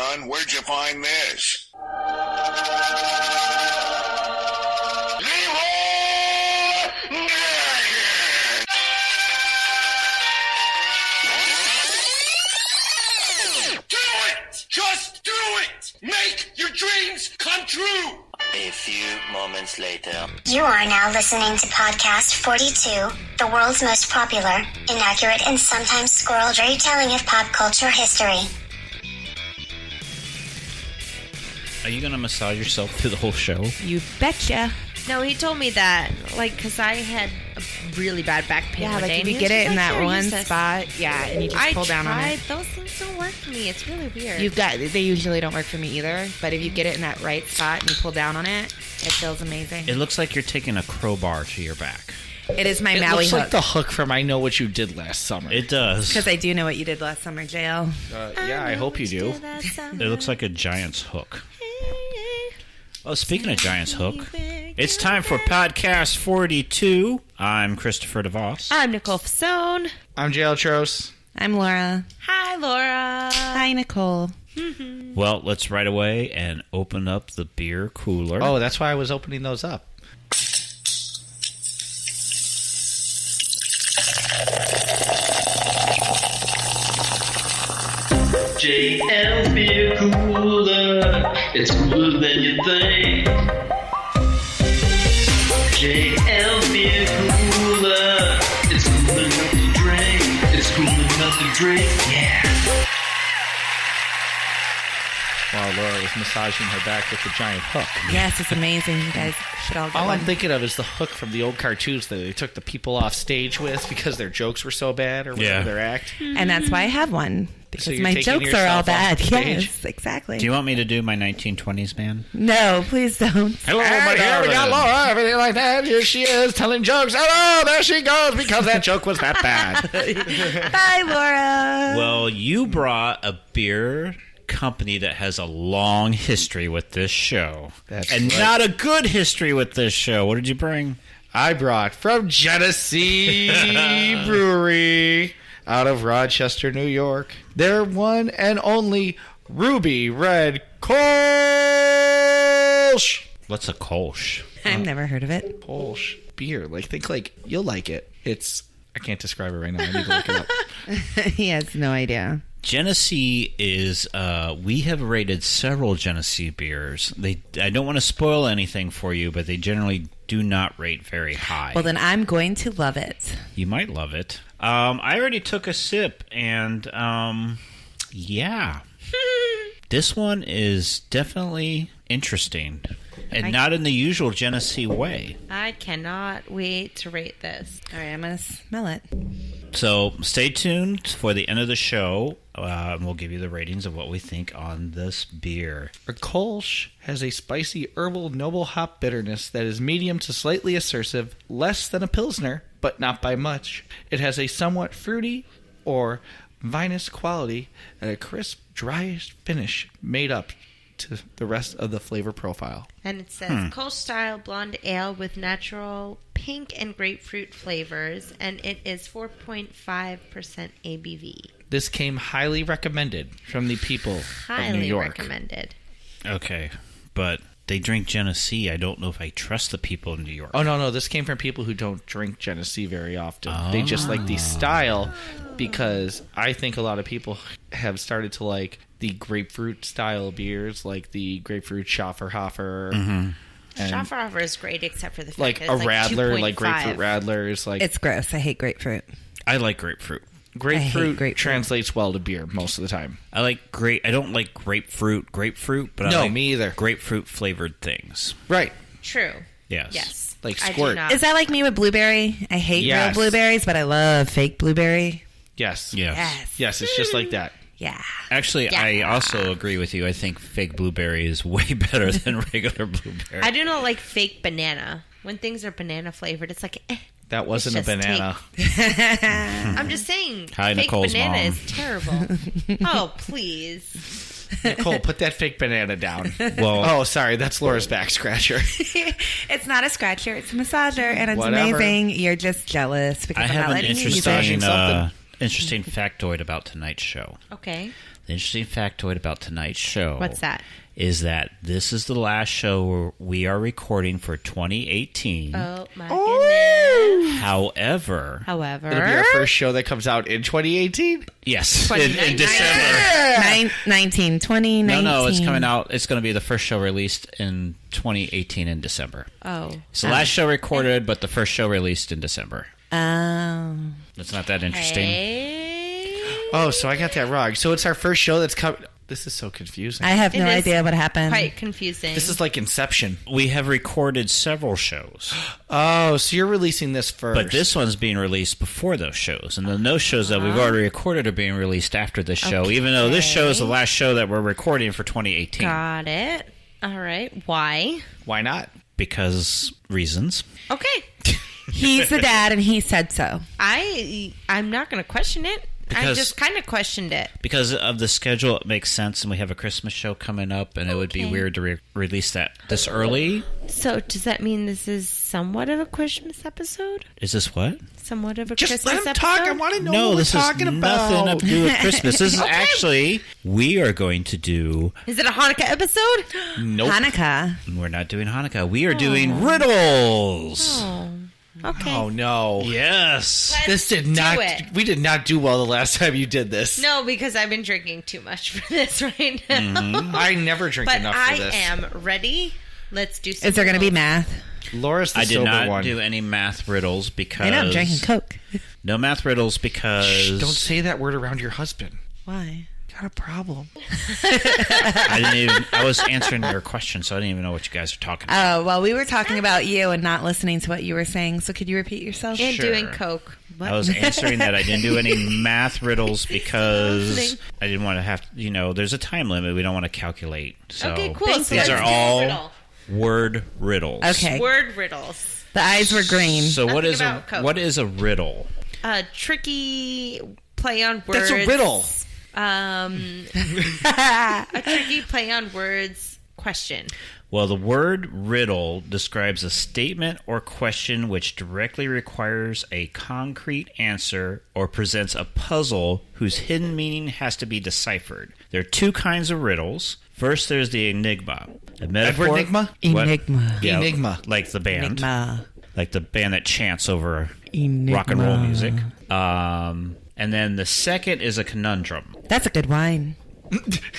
son. Where'd you find this? Just do it! Make your dreams come true! A few moments later. You are now listening to Podcast 42, the world's most popular, inaccurate, and sometimes squirreled retelling of pop culture history. Are you going to massage yourself through the whole show? You betcha. No, he told me that, because I had a really bad back pain one day. If you get it in that one spot, and you just pull down on it. Those things don't work for me. It's really weird. They usually don't work for me either, but if you get it in that right spot and you pull down on it, it feels amazing. It looks like you're taking a crowbar to your back. It is my Maui hook. It looks like the hook from I Know What You Did Last Summer. It does. Because I do know what you did last summer, JL. I hope you do. It looks like a giant's hook. Oh, speaking of giant's hook, it's time for Podcast 42. I'm Christopher DeVos. I'm Nicole Fasone. I'm JL Tros. I'm Laura. Hi, Laura. Hi, Nicole. Well, let's right away and open up the beer cooler. Oh, that's why I was opening those up. JL Beer Cooler, it's cooler than you think. JL Beer Cooler, it's cool enough to drink. It's cool enough to drink, yeah. While Laura was massaging her back with the giant hook. Yes, it's amazing. You guys should all get All one. I'm thinking of is the hook from the old cartoons that they took the people off stage with because their jokes were so bad or whatever their act. And that's why I have one. Because So you're my taking jokes are all yourself bad. off stage? Yes, exactly. Do you want me to do my 1920s man? No, please don't. Hello, And here we got Laura, everything like that. Here she is telling jokes. Oh, there she goes because that joke was that bad. Bye, Laura. Well, you brought a beer company that has a long history with this show. That's and right. not a good history with this show. What did you bring? I brought from Genesee Brewery out of Rochester, New York, their one and only Ruby Red Kolsch. What's a Kolsch? I've never heard of it. Kolsch beer. Think you'll like it. I can't describe it right now. I need to look it up. He has no idea. Genesee is, we have rated several Genesee beers. I don't want to spoil anything for you, but they generally do not rate very high. Well, then I'm going to love it. You might love it. I already took a sip, and yeah. This one is definitely interesting, and not in the usual Genesee way. I cannot wait to rate this. All right, I'm going to smell it. So stay tuned for the end of the show, and we'll give you the ratings of what we think on this beer. A Kolsch has a spicy herbal noble hop bitterness that is medium to slightly acerbic, less than a Pilsner, but not by much. It has a somewhat fruity or vinous quality and a crisp, dryish finish made up to the rest of the flavor profile. And it says Kolsch style blonde ale with natural pink and grapefruit flavors, and it is 4.5% ABV. This came highly recommended from the people of New York. Highly recommended. Okay, but they drink Genesee. I don't know if I trust the people in New York. Oh, no, this came from people who don't drink Genesee very often. They just like the style because I think a lot of people have started to like the grapefruit style beers, like the grapefruit Schafferhofer. Mm-hmm. Schafferhofer is great except for the fact Like that a it's Radler, 2.5. like grapefruit Radlers. Like It's gross. I hate grapefruit. I like grapefruit. grapefruit translates well to beer most of the time. I don't like grapefruit, but No, I like me either. grapefruit flavored things. Right. True. Yes. Yes. Like I do squirt. not. Is that like me with blueberry? I hate Yes. real blueberries, but I love fake blueberry. Yes. Yes. Yes, it's just like that. Yeah. Actually, Yeah. I also agree with you. I think fake blueberry is way better than regular blueberry. I do not like fake banana. When things are banana flavored, it's like, That wasn't a It's just banana. I'm just saying, Hi, fake Nicole's banana mom. is terrible. Oh, please. Nicole, put that fake banana down. Well, Oh, sorry, that's Laura's back scratcher. It's not a scratcher. It's a massager, and it's Whatever. amazing. You're just jealous because I I'm have not an letting you use interesting. it. something. interesting factoid about tonight's show. Okay. The interesting factoid about tonight's show. What's that? Is that this is the last show we are recording for 2018. Oh, my goodness. However, It'll be our first show that comes out in 2018? yes, in December. 2019. No, it's coming out. It's going to be the first show released in 2018 in December. Oh. It's the last show recorded, but the first show released in December. Oh. That's not that interesting. Hey. Oh, so I got that wrong. So it's our first show that's coming. This is so confusing. I have It no is idea what happened. Quite confusing. This is like Inception. We have recorded several shows, Oh, so you're releasing this first. but this one's being released before those shows. And then those shows that we've already recorded are being released after this show, even though this show is the last show that we're recording for 2018. Got it. All right. Why? Why not? Because reasons. Okay. He's the dad, and he said so. I'm not going to question it. I Because- just kind of questioned it. Because of the schedule, it makes sense, and we have a Christmas show coming up, and it would be Okay. weird to release that this early. So does that mean this is somewhat of a Christmas episode? Is this what? Somewhat of a Just Christmas let him episode? talk. I want to know No, what this we're is talking nothing about. to do with Christmas. This is Okay. actually, we are going to do, Is it a Hanukkah episode? Nope. Hanukkah. we're not doing Hanukkah, we are doing Riddles. Oh. Okay. Oh, no. Yes. This did do not. it. We did not do well the last time you did this. No, because I've been drinking too much for this right now. I never drink But enough I for this. am ready. Let's do some Is there going to be riddles. math? Laura's the I did sober not one. do any math riddles because... I know, I'm drinking Coke. No math riddles because... Shh, don't say that word around your husband. Why? Got a problem. I was answering your question, so I didn't even know what you guys are talking about. Oh, well, we were talking about you and not listening to what you were saying, so could you repeat yourself? And Sure. doing Coke. What? I was answering that I didn't do any math riddles because I didn't want to have, there's a time limit. We don't want to calculate. So Okay, cool. So these let's are do all riddle. word riddles. Okay. Word riddles. The eyes were green. So Nothing about Coke. what is a riddle? A tricky play on words. That's a riddle. A tricky play on words question. Well, the word riddle describes a statement or question which directly requires a concrete answer or presents a puzzle whose hidden meaning has to be deciphered. There are two kinds of riddles. First, there's the enigma. A metaphor, Edward Nigma? What? Enigma. Yeah, Enigma. like the band. Enigma. Like the band that chants over Enigma. rock and roll music. And then the second is a conundrum. That's a good wine.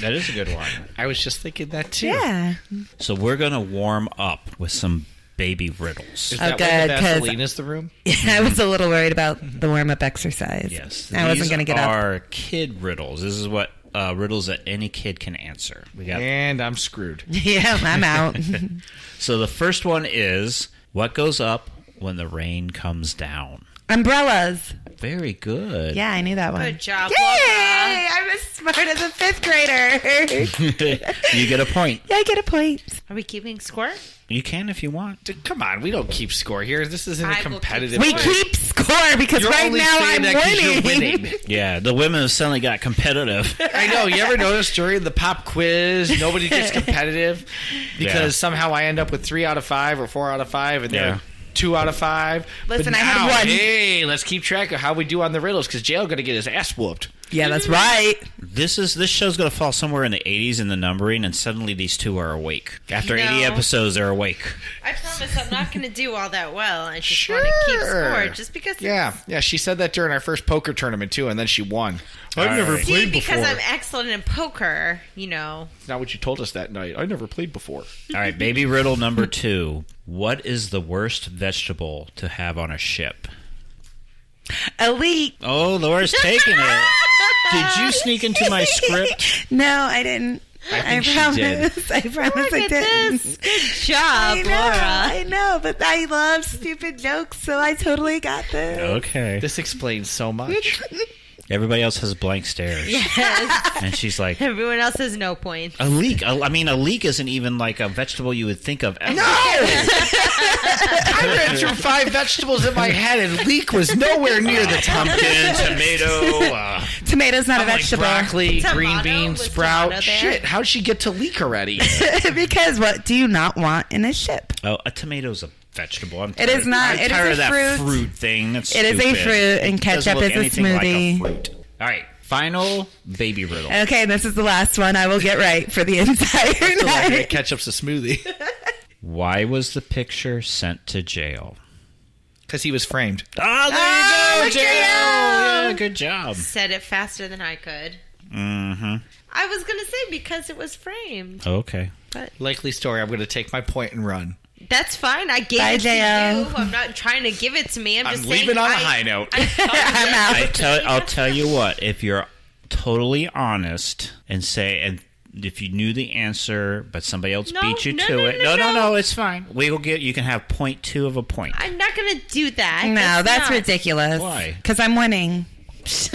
That is a good one. I was just thinking that too. Yeah. So we're going to warm up with some baby riddles. Is that Okay, why the 'cause- Vaseline is the room? I was a little worried about the warm-up exercise. Yes. I wasn't These going to get up. are kid riddles. This is what riddles that any kid can answer. We got. And I'm screwed. Yeah, I'm out. So the first one is, what goes up when the rain comes down? Umbrellas. Very good. Yeah, I knew that one. Good job, Yay! Laura. I'm as smart as a fifth grader. You get a point. Yeah, I get a point. Are we keeping score? You can if you want. Dude, come on, we don't keep score here. This isn't I a will keep competitive. We Score. keep score because You're right only now saying I'm that 'cause you're winning. winning. Yeah, the women have suddenly got competitive. I know. You ever notice during the pop quiz, nobody gets competitive because Yeah. somehow I end up with 3 out of 5 or 4 out of 5, and Yeah. they're 2 out of 5. Listen, but I had now, one. Hey, let's keep track of how we do on the riddles because Jail going to get his ass whooped. Yeah, that's right. This show's going to fall somewhere in the 80s in the numbering, and suddenly these two are awake. After No. 80 episodes, they're awake. I promise I'm not going to do all that well. I just want to keep score just because. Yeah, she said that during our first poker tournament too, and then she won. I've All never right. played Because before. I'm excellent in poker, It's not what you told us that night. I never played before. All right, baby riddle number 2. What is the worst vegetable to have on a ship? Elite. Oh, Laura's taking it. Did you sneak into my script? No, I didn't. I think she promise. I promise I Look at didn't. this. Good job, I Laura. know, but I love stupid jokes, so I totally got this. Okay. This explains so much. Everybody else has blank stares. Yes. And she's like, Everyone else has no points. a leek. I mean, a leek isn't even like a vegetable you would think of ever. No! I ran through 5 vegetables in my head, and leek was nowhere near the top. Pumpkin, tomato. Tomato's not a I'm like vegetable. broccoli, Tomato, green bean, was sprout. tomato there? Shit, how'd she get to leek already? Because what do you not want in a ship? Oh, a tomato's a vegetable. I'm It tired, is not. I'm It is tired a of that fruit. fruit thing. That's It is a stupid. fruit, and It doesn't ketchup look is a anything like smoothie. fruit. All right, final baby riddle. Okay, this is the last one I will get right for the entire night. Ketchup's a smoothie. Why was the picture sent to jail? Because he was framed. Oh, there you go, look at jail. you. Yeah, good job. Said it faster than I could. Mm-hmm. I was going to say because it was framed. Okay. Likely story. I'm going to take my point and run. That's fine. I gave Bye, it to JL. you. I'm not trying to give it to me. I'm just saying leaving on a high note. I'm out. I'll tell you what. If you're totally honest and say, and if you knew the answer, but somebody else beat you to it, no, it's fine. We will get. You can have 0.2 of a point. I'm not going to do that. No, that's not. ridiculous. Why? Because I'm winning. It's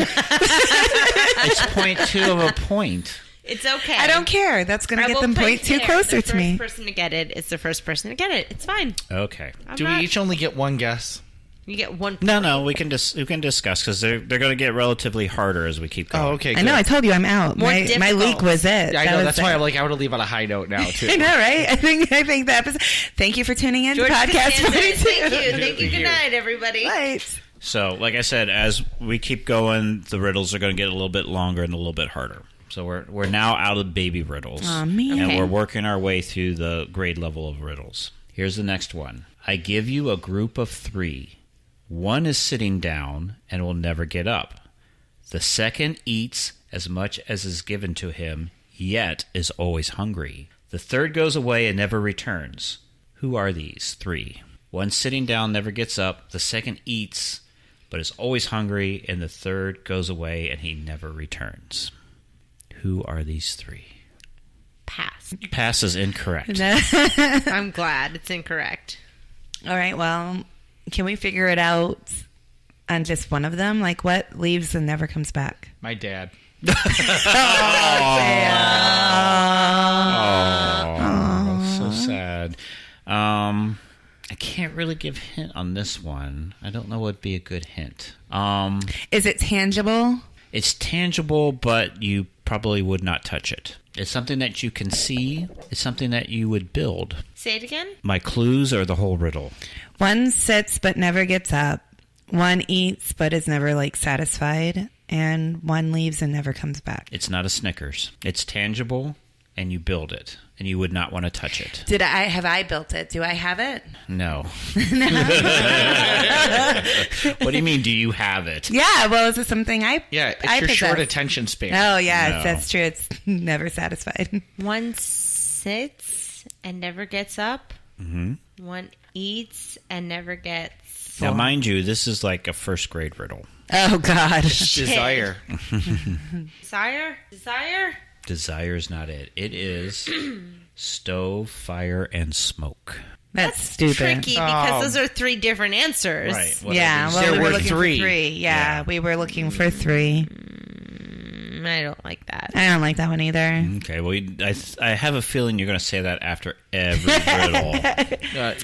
0.2 of a point. It's okay. I don't care. That's going to I get will them play 0.2 fair. closer to me. The first person to get it is the first person to get it. It's fine. Okay. Do we each only get one guess? You get 1 point. No, we can discuss because they're going to get relatively harder as we keep going. Oh, okay. I Good. know. I told you I'm out. More My difficult. leak was it. Yeah, I know. was That's why it. I'm like, I want to leave on a high note now, too. I know, right? I think the episode. Thank you for tuning in George to Podcast Costanza, 42. Thank you. Good night, everybody. Right. So, like I said, as we keep going, the riddles are going to get a little bit longer and a little bit harder. So we're now out of baby riddles. Aw, man. And Okay. we're working our way through the grade level of riddles. Here's the next one. I give you a group of 3. One is sitting down and will never get up. The second eats as much as is given to him, yet is always hungry. The third goes away and never returns. Who are these 3? One sitting down never gets up. The second eats but is always hungry. And the third goes away and he never returns. Who are these 3? Pass. Pass is incorrect. I'm glad it's incorrect. All right. Well, can we figure it out on just one of them? Like what leaves and never comes back? My dad. Oh, so sad. I can't really give hint on this one. I don't know what would be a good hint. Is it tangible? It's tangible, but you probably would not touch it. It's something that you can see. It's something that you would build. Say it again. My clues are the whole riddle. One sits but never gets up. One eats but is never like satisfied. And one leaves and never comes back. It's not a Snickers. It's tangible, and you build it, and you would not want to touch it. Have I built it? Do I have it? No. What do you mean, do you have it? Yeah, well, is it something I Yeah, it's I your short possess? attention span. Oh, yeah, No. that's true. It's never satisfied. One sits and never gets up. Mm-hmm. One eats and never gets. Now, mind you, this is like a first grade riddle. Oh, God. Desire. Desire? Desire is not it. It is stove, fire, and smoke. That's stupid. Tricky because those are 3 different answers. Right. What Yeah, it is. well, There we were were looking 3. for 3. Yeah, Yeah. we were looking for 3. I don't like that. I don't like that one either. Okay, well, I have a feeling you're going to say that after every riddle.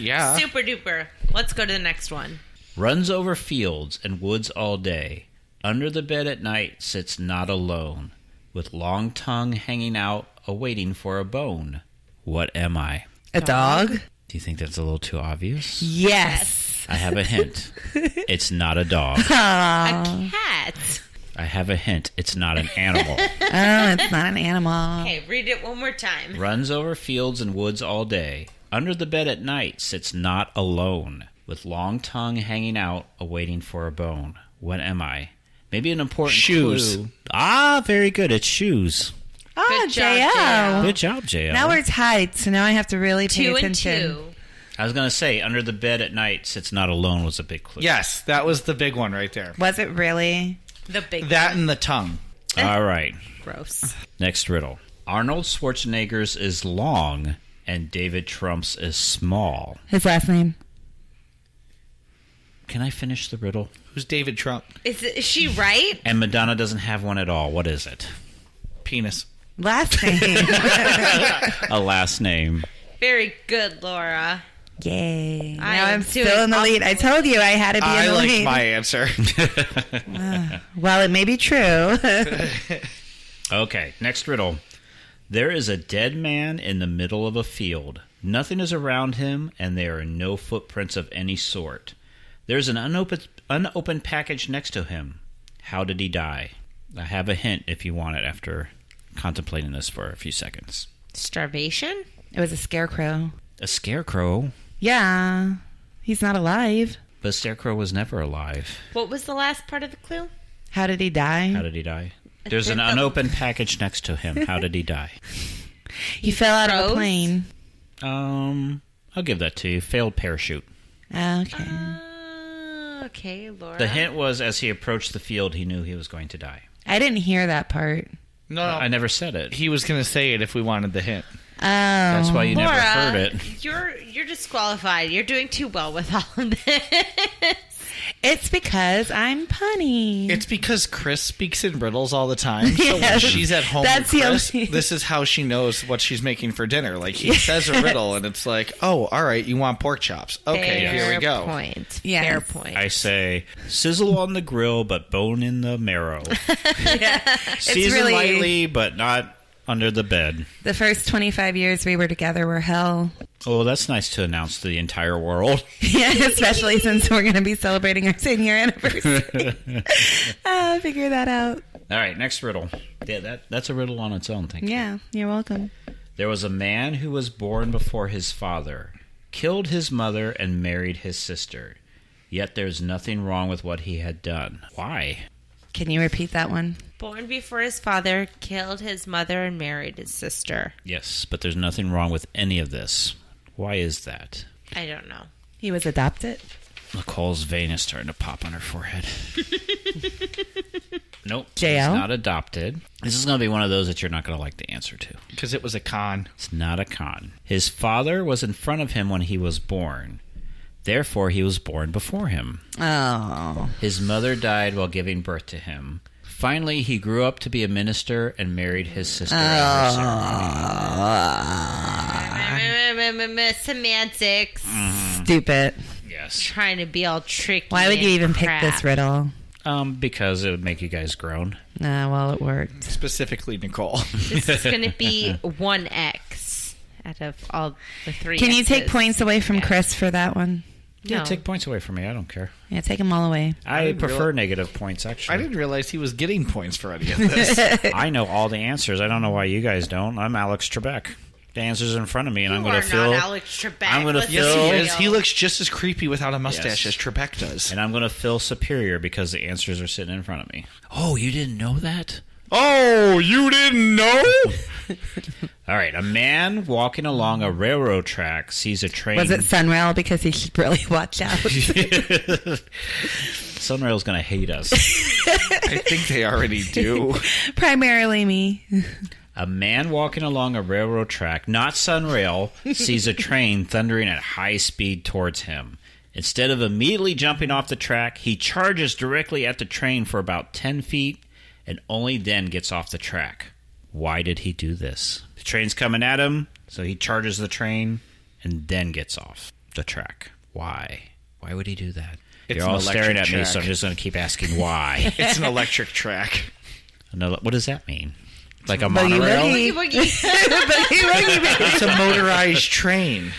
Yeah. Super duper. Let's go to the next one. Runs over fields and woods all day. Under the bed at night sits not alone, with long tongue hanging out, awaiting for a bone. What am I? A dog? Do you think that's a little too obvious? Yes. I have a hint. It's not a dog. A cat. I have a hint. It's not an animal. Oh, it's not an animal. Okay, read it one more time. Runs over fields and woods all day. Under the bed at night sits not alone, with long tongue hanging out, awaiting for a bone. What am I? Maybe an important Shoes. clue. Ah, very good. It's shoes. Oh, Good job, JL. JL. Good job, JL. Now we're tied, so now I have to really pay 2 and attention. 2. I was going to say, under the bed at night sits not alone was a big clue. Yes, that was the big one right there. Was it really? The big That and the tongue. All right. gross. Next riddle. Arnold Schwarzenegger's is long, and David Trump's is small. His last name? Can I finish the riddle? Who's David Trump? Is she right? And Madonna doesn't have one at all. What is it? Penis. Last name. A last name. Very good, Laura. Yay. I Now am I'm still doing in the lead. I told you I had to be I in the like lead. my answer. Well, it may be true. Okay, next riddle. There is a dead man in the middle of a field. Nothing is around him, and there are no footprints of any sort. There's an unopened package next to him. How did he die? I have a hint if you want it after contemplating this for a few seconds. Starvation? It was a scarecrow. A scarecrow? Yeah. He's not alive. But a scarecrow was never alive. What was the last part of the clue? How did he die? How did he die? There's an unopened package next to him. How did he die? He fell out of a plane. I'll give that to you. Failed parachute. Okay. Okay, Laura. The hint was as he approached the field, he knew he was going to die. I didn't hear that part. No, I never said it. He was going to say it if we wanted the hint. Oh. That's why you Laura, never heard it. You're disqualified. You're doing too well with all of this. It's because I'm punny. It's because Chris speaks in riddles all the time. So when Yes. she's at home That's with the Chris, only- this is how she knows what she's making for dinner. Like, he says a riddle, and it's like, oh, all right, you want pork chops. Okay, Fair here we go. Point. Yes. Fair point. I say, sizzle on the grill, but bone in the marrow. Season really- lightly, but not under the bed. The first 25 years we were together were hell. Oh, that's nice to announce to the entire world. Yeah, especially since we're going to be celebrating our 10-year anniversary. Figure that out. All right, next riddle. Yeah, that's a riddle on its own, thank you. Yeah, you're welcome. There was a man who was born before his father, killed his mother, and married his sister. Yet there's nothing wrong with what he had done. Why? Can you repeat that one? Born before his father, killed his mother, and married his sister. Yes, but there's nothing wrong with any of this. Why is that? I don't know. He was adopted. Nicole's vein is starting to pop on her forehead. Nope. JL? He's not adopted. This is going to be one of those that you're not going to like the answer to. Because it was a con. It's not a con. His father was in front of him when he was born. Therefore, he was born before him. Oh. His mother died while giving birth to him. Finally, he grew up to be a minister and married his sister. Semantics. Stupid. Yes. Trying to be all tricky. Why would you and even crap. pick this riddle? Because it would make you guys groan. Well, it worked. Specifically, Nicole. This is going to be 1x out of all the three. Can you take X's. points away from Chris for that one? Yeah, No. take points away from me. I don't care. Yeah, take them all away. I prefer negative points, actually. I didn't realize he was getting points for any of this. I know all the answers. I don't know why you guys don't. I'm Alex Trebek. The answer's in front of me, and I'm You going are to fill. not Alex Trebek. I'm gonna Let's fill- be Yes, he real. is. He looks just as creepy without a mustache Yes. as Trebek does. And I'm going to feel superior because the answers are sitting in front of me. Oh, you didn't know that? Oh, you didn't know? All right. A man walking along a railroad track sees a train. Was it Sunrail? Because he should really watch out. Sunrail's going to hate us. I think they already do. Primarily me. A man walking along a railroad track, not Sunrail, sees a train thundering at high speed towards him. Instead of immediately jumping off the track, he charges directly at the train for about 10 feet and only then gets off the track. Why did he do this? The train's coming at him, so he charges the train and then gets off the track. Why? Why would he do that? It's You're an all staring at electric me, so track. I'm just going to keep asking why. It's an electric track. What does that mean? Like a Boogie monorail? woogie. Boogie woogie, baby. It's a motorized train.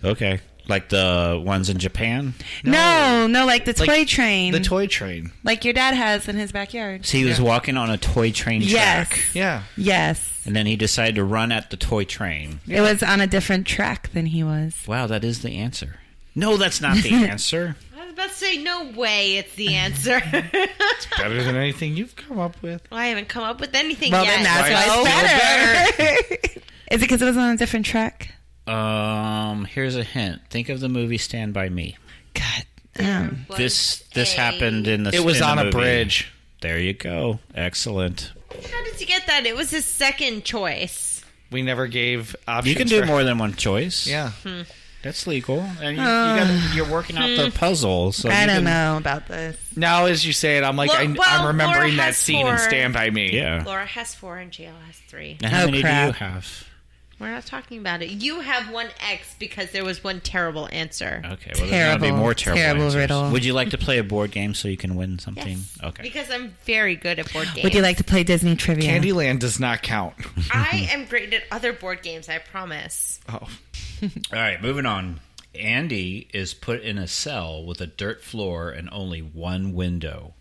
Okay. Like the ones in Japan? No, like the toy train. The toy train. Like your dad has in his backyard. So he was walking on a toy train Yes. track. Yeah. Yes. And then he decided to run at the toy train. It was on a different track than he was. Wow, that is the answer. No, that's not the answer. I was about to say, no way it's the answer. Better than anything you've come up with. Well, I haven't come up with anything Well, yet. then that's why it's better. Is it because it was on a different track? Here's a hint. Think of the movie Stand By Me. God. This happened in the It was in the on a movie. bridge. There you go. Excellent. How did you get that? It was his second choice. We never gave options. You can do for- more than one choice. Yeah. That's legal. And you're working out the puzzle. So I you don't can- know about this. Now, as you say it, I'm like, Well, I'm remembering Laura that has scene in 4. Stand By Me. Yeah. Laura has 4 and JL has 3. And how Oh, many crap. do you have? We're not talking about it. You have 1X because there was one terrible answer. Okay, well, there's going to be more terrible answers. riddle. Would you like to play a board game so you can win something? Yes. Okay. Because I'm very good at board games. Would you like to play Disney trivia? Candyland does not count. I am great at other board games, I promise. Oh. All right, moving on. Andy is put in a cell with a dirt floor and only one window.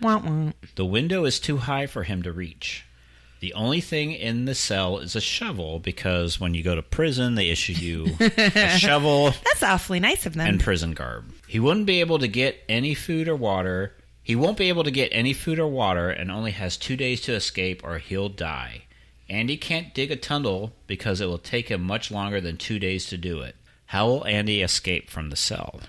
Wah-wah. The window is too high for him to reach. The only thing in the cell is a shovel because when you go to prison, they issue you a shovel That's awfully nice of them. and prison garb. He wouldn't be able to get any food or water. He won't be able to get any food or water and only has 2 days to escape or he'll die. Andy can't dig a tunnel because it will take him much longer than 2 days to do it. How will Andy escape from the cell?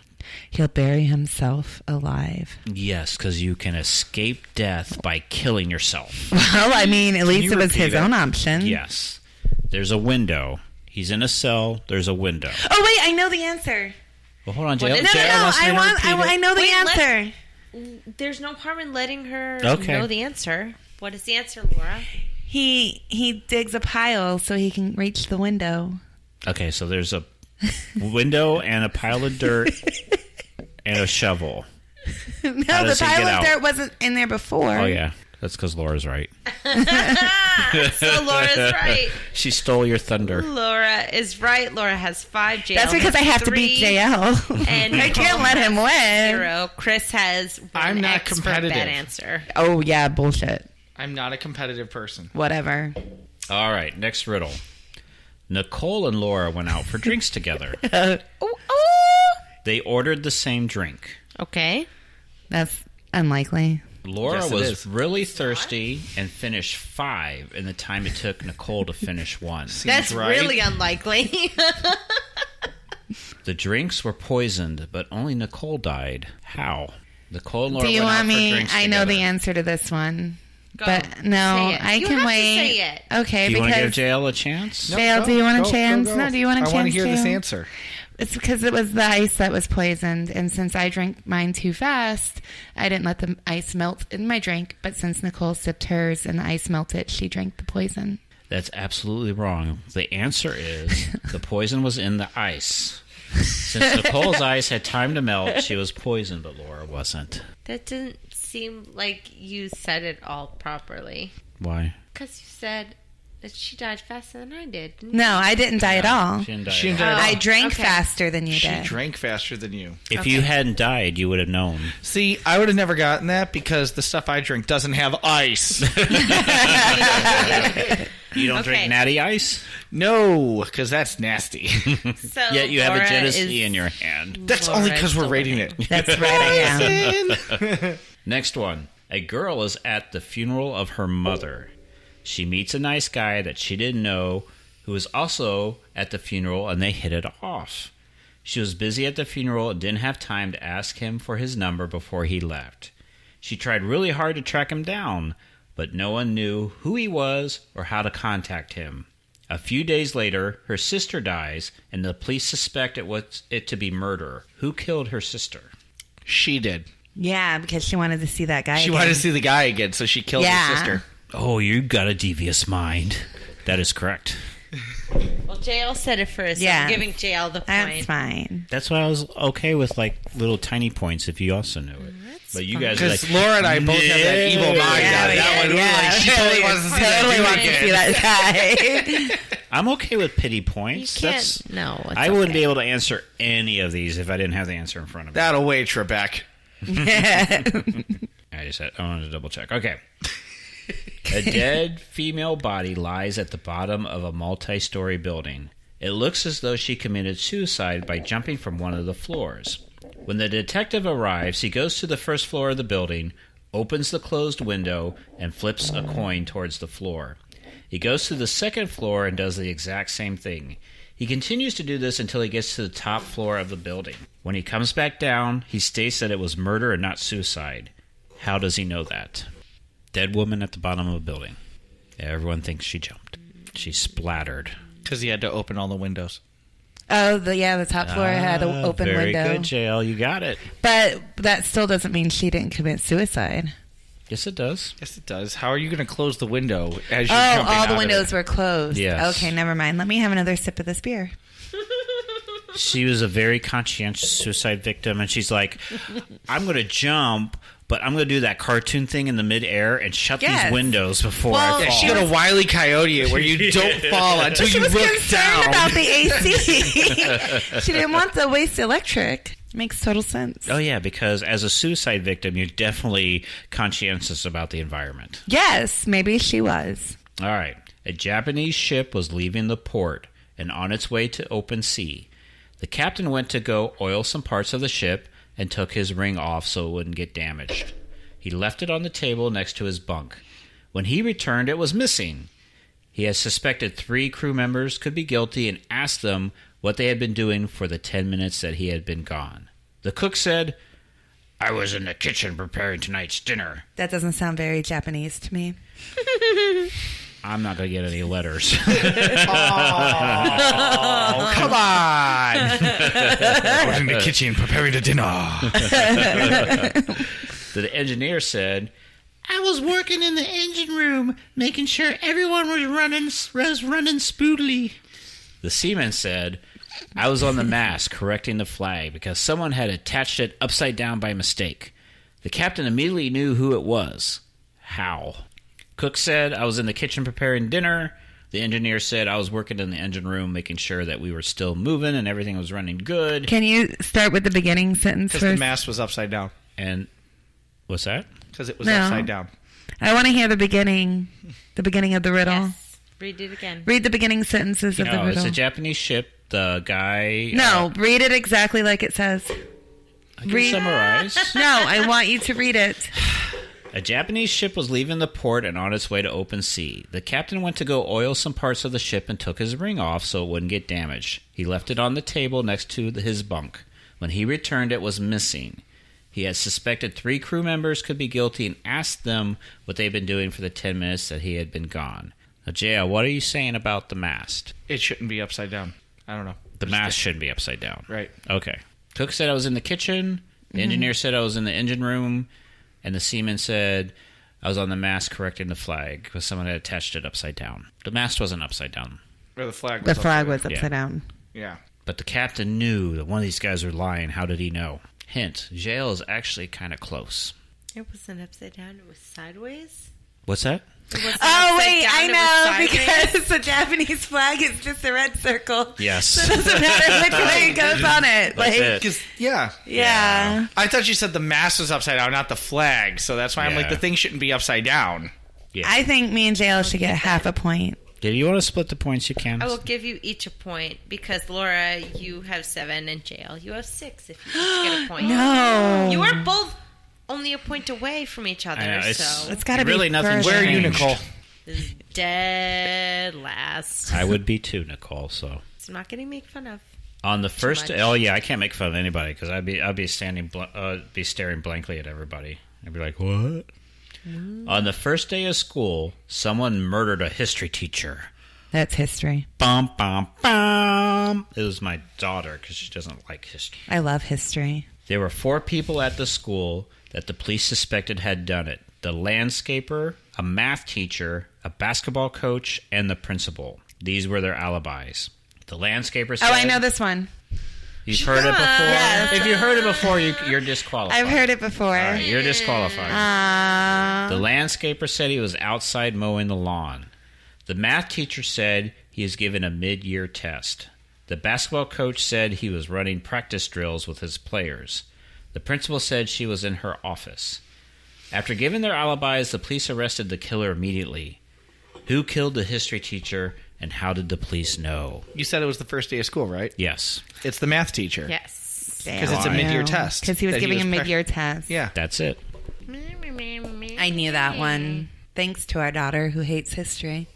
He'll bury himself alive. Yes, because you can escape death by killing yourself. Well, I mean, at least you it was repeat his it? own option. Yes. There's a window. He's in a cell. There's a window. Oh, wait, I know the answer. Well, hold on, What JL. is No, it? no, JL no, wants me to repeat it. I know the Wait, answer. There's no harm in letting her Okay. know the answer. What is the answer, Laura? He digs a pile so he can reach the window. Okay, so there's a window and a pile of dirt and a shovel. No, How the does he pile get of out? dirt wasn't in there before. Oh, yeah. That's because Laura's right. So Laura's right. She stole your thunder. Laura is right. Laura has 5. JL That's because I has have to beat 3, JL. And I can't let him win. 0. Chris has 1 I'm not X competitive. for that answer. Oh, yeah, bullshit. I'm not a competitive person. Whatever. All right, next riddle. Nicole and Laura went out for drinks together. They ordered the same drink. Okay. That's unlikely. Laura Yes, it was is. really thirsty and finished 5 in the time it took Nicole to finish 1. That's right. really unlikely. The drinks were poisoned, but only Nicole died. How? Nicole and Laura Do you went out want for me? drinks I know the together. answer to this one. Go. But no, Say it. I You can have to wait. say it. Okay, Do you want to because give JL a chance? No, Dale, go, do you want a go, chance? go. No, do you want a I chance? want to hear this too? answer. It's because it was the ice that was poisoned, and since I drank mine too fast, I didn't let the ice melt in my drink. But since Nicole sipped hers and the ice melted, she drank the poison. That's absolutely wrong. The answer is the poison was in the ice. Since Nicole's ice had time to melt, she was poisoned, but Laura wasn't. That doesn't seem like you said it all properly. Why? Because you said that she died faster than I did. Didn't No, I didn't die at all. She didn't die. She at didn't all. die at all. I drank Okay. faster than you She did. drank faster than you. If you hadn't died, you would have known. See, I would have never gotten that because the stuff I drink doesn't have ice. You don't Okay. drink natty ice? No, because that's nasty. So Yet you have a Laura Genesee is- in your hand. That's Laura only because is we're the rating winner. it. That's right, I am. Next one. A girl is at the funeral of her mother. She meets a nice guy that she didn't know who was also at the funeral, and they hit it off. She was busy at the funeral and didn't have time to ask him for his number before he left. She tried really hard to track him down, but no one knew who he was or how to contact him. A few days later, her sister dies, and the police suspect it to be murder. Who killed her sister? She did. Yeah, because she wanted to see that guy. She again. wanted to see the guy again, so she killed Yeah. her sister. Oh, you got a devious mind. That is correct. Well, JL said it first. Yeah. I'm giving JL the That's point. fine. That's why I was okay with like little tiny points if you also knew it. But you guys are Because like, Laura and I both have that evil mind Yeah, on we that did, one. yeah. Like, she totally wants to see Totally that wants dude to see again. that guy. I'm okay with pity points. You can't. That's, No, it's I wouldn't okay. be able to answer any of these if I didn't have the answer in front of me. That'll wait, Trebek. I wanted to double check. Okay. A dead female body lies at the bottom of a multi-story building. It looks as though she committed suicide by jumping from one of the floors. When the detective arrives, he goes to the first floor of the building, opens the closed window, and flips a coin towards the floor. He goes to the second floor and does the exact same thing. He continues to do this until he gets to the top floor of the building. When he comes back down, he states that it was murder and not suicide. How does he know that? Dead woman at the bottom of a building. Everyone thinks she jumped. She splattered. Because he had to open all the windows. Oh, the top floor had an open very window. Very good, JL. You got it. But that still doesn't mean she didn't commit suicide. Yes, it does. Yes, it does. How are you going to close the window as you're Oh, jumping all out the of windows it? were closed. Yes. Okay, never mind. Let me have another sip of this beer. She was a very conscientious suicide victim, and she's like, I'm going to jump, but I'm going to do that cartoon thing in the midair and shut these windows before I fall. She got a Wile E. Coyote it where you don't fall until you She was look concerned down. about the AC. She didn't want the waste electric. Makes total sense. Oh, yeah, because as a suicide victim, you're definitely conscientious about the environment. Yes, maybe she was. All right. A Japanese ship was leaving the port and on its way to open sea. The captain went to go oil some parts of the ship and took his ring off so it wouldn't get damaged. He left it on the table next to his bunk. When he returned, it was missing. He had suspected 3 crew members could be guilty and asked them what they had been doing for the 10 minutes that he had been gone. The cook said, "I was in the kitchen preparing tonight's dinner." That doesn't sound very Japanese to me. I'm not going to get any letters. Oh, come on. I was in the kitchen preparing the dinner. The engineer said, "I was working in the engine room, making sure everyone was running smoothly." The seaman said, "I was on the mast correcting the flag because someone had attached it upside down by mistake. The captain immediately knew who it was. How?" Cook said, "I was in the kitchen preparing dinner." The engineer said, "I was working in the engine room making sure that we were still moving and everything was running good." Can you start with the beginning sentence Because the first? mast was upside down. And what's that? Because it was No. upside down. I want to hear the beginning of the riddle. Yes. Read it again. Read the beginning sentences of the No, riddle. it's a Japanese ship. The guy... No, read it exactly like it says. I can summarize. No, I want you to read it. A Japanese ship was leaving the port and on its way to open sea. The captain went to go oil some parts of the ship and took his ring off so it wouldn't get damaged. He left it on the table next to his bunk. When he returned, it was missing. He had suspected 3 crew members could be guilty and asked them what they'd been doing for the 10 minutes that he had been gone. Now, J.L., what are you saying about the mast? It shouldn't be upside down. I don't know. The mast shouldn't be upside down. Right. Okay. Cook said I was in the kitchen. The engineer said I was in the engine room. And the seaman said I was on the mast correcting the flag because someone had attached it upside down. The mast wasn't upside down. Or the flag was The flag upside was down. upside down. Yeah. But the captain knew that one of these guys were lying. How did he know? Hint, jail is actually kind of close. It wasn't upside down. It was sideways. What's that? It wasn't Oh, upside wait, down, I it was know, sideways. because the Japanese flag is just a red circle. Yes. So it doesn't matter which way it goes on it. That's it. 'Cause- yeah. Yeah. I thought you said the mast was upside down, not the flag. So that's why I'm like, Yeah. the thing shouldn't be upside down. Yeah. I think me and JL should get half a point. Did you want to split the points? You can. I will give you each a point because Laura, you have 7, and JL, you have 6. If you each get a point, No. you are both only a point away from each other. I know, So It's got to be really nothing. further. Where are you, Changed. Nicole? this is dead last. I would be too, Nicole. So It's not getting made fun of. on the first, much. oh yeah, I can't make fun of anybody because I'd be staring blankly at everybody. I'd be like, what? On the first day of school, someone murdered a history teacher. That's history. Bum, bum, bum. It was my daughter because she doesn't like history. I love history. There were 4 people at the school that the police suspected had done it. The landscaper, a math teacher, a basketball coach, and the principal. These were their alibis. The landscaper said... Oh, I know this one. You've heard it before? Yes. If you heard it before, you're disqualified. I've heard it before. All right, you're disqualified. The Uh, landscaper said he was outside mowing the lawn. The math teacher said he is given a mid-year test. The basketball coach said he was running practice drills with his players. The principal said she was in her office. After giving their alibis, the police arrested the killer immediately. Who killed the history teacher, and how did the police know? You said it was the first day of school, right? Yes, It's the math teacher. Yes. Because it's a mid-year test. Because he was that giving a pre- mid-year test. Yeah. that's it. I knew that one. Thanks to our daughter who hates history.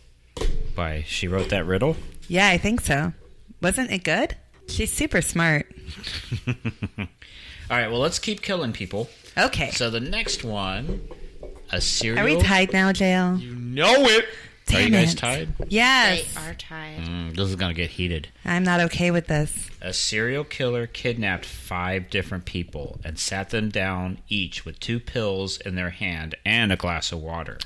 Why, she wrote that riddle? Yeah, I think so. Wasn't it good? She's super smart. All right, well, let's keep killing people. Okay. So the next one, a serial... Are we tied now, JL? You know it. Are you Damn guys it. tied? Yes. They are tied. This is going to get heated. I'm not okay with this. A serial killer kidnapped 5 different people and sat them down each with 2 pills in their hand and a glass of water.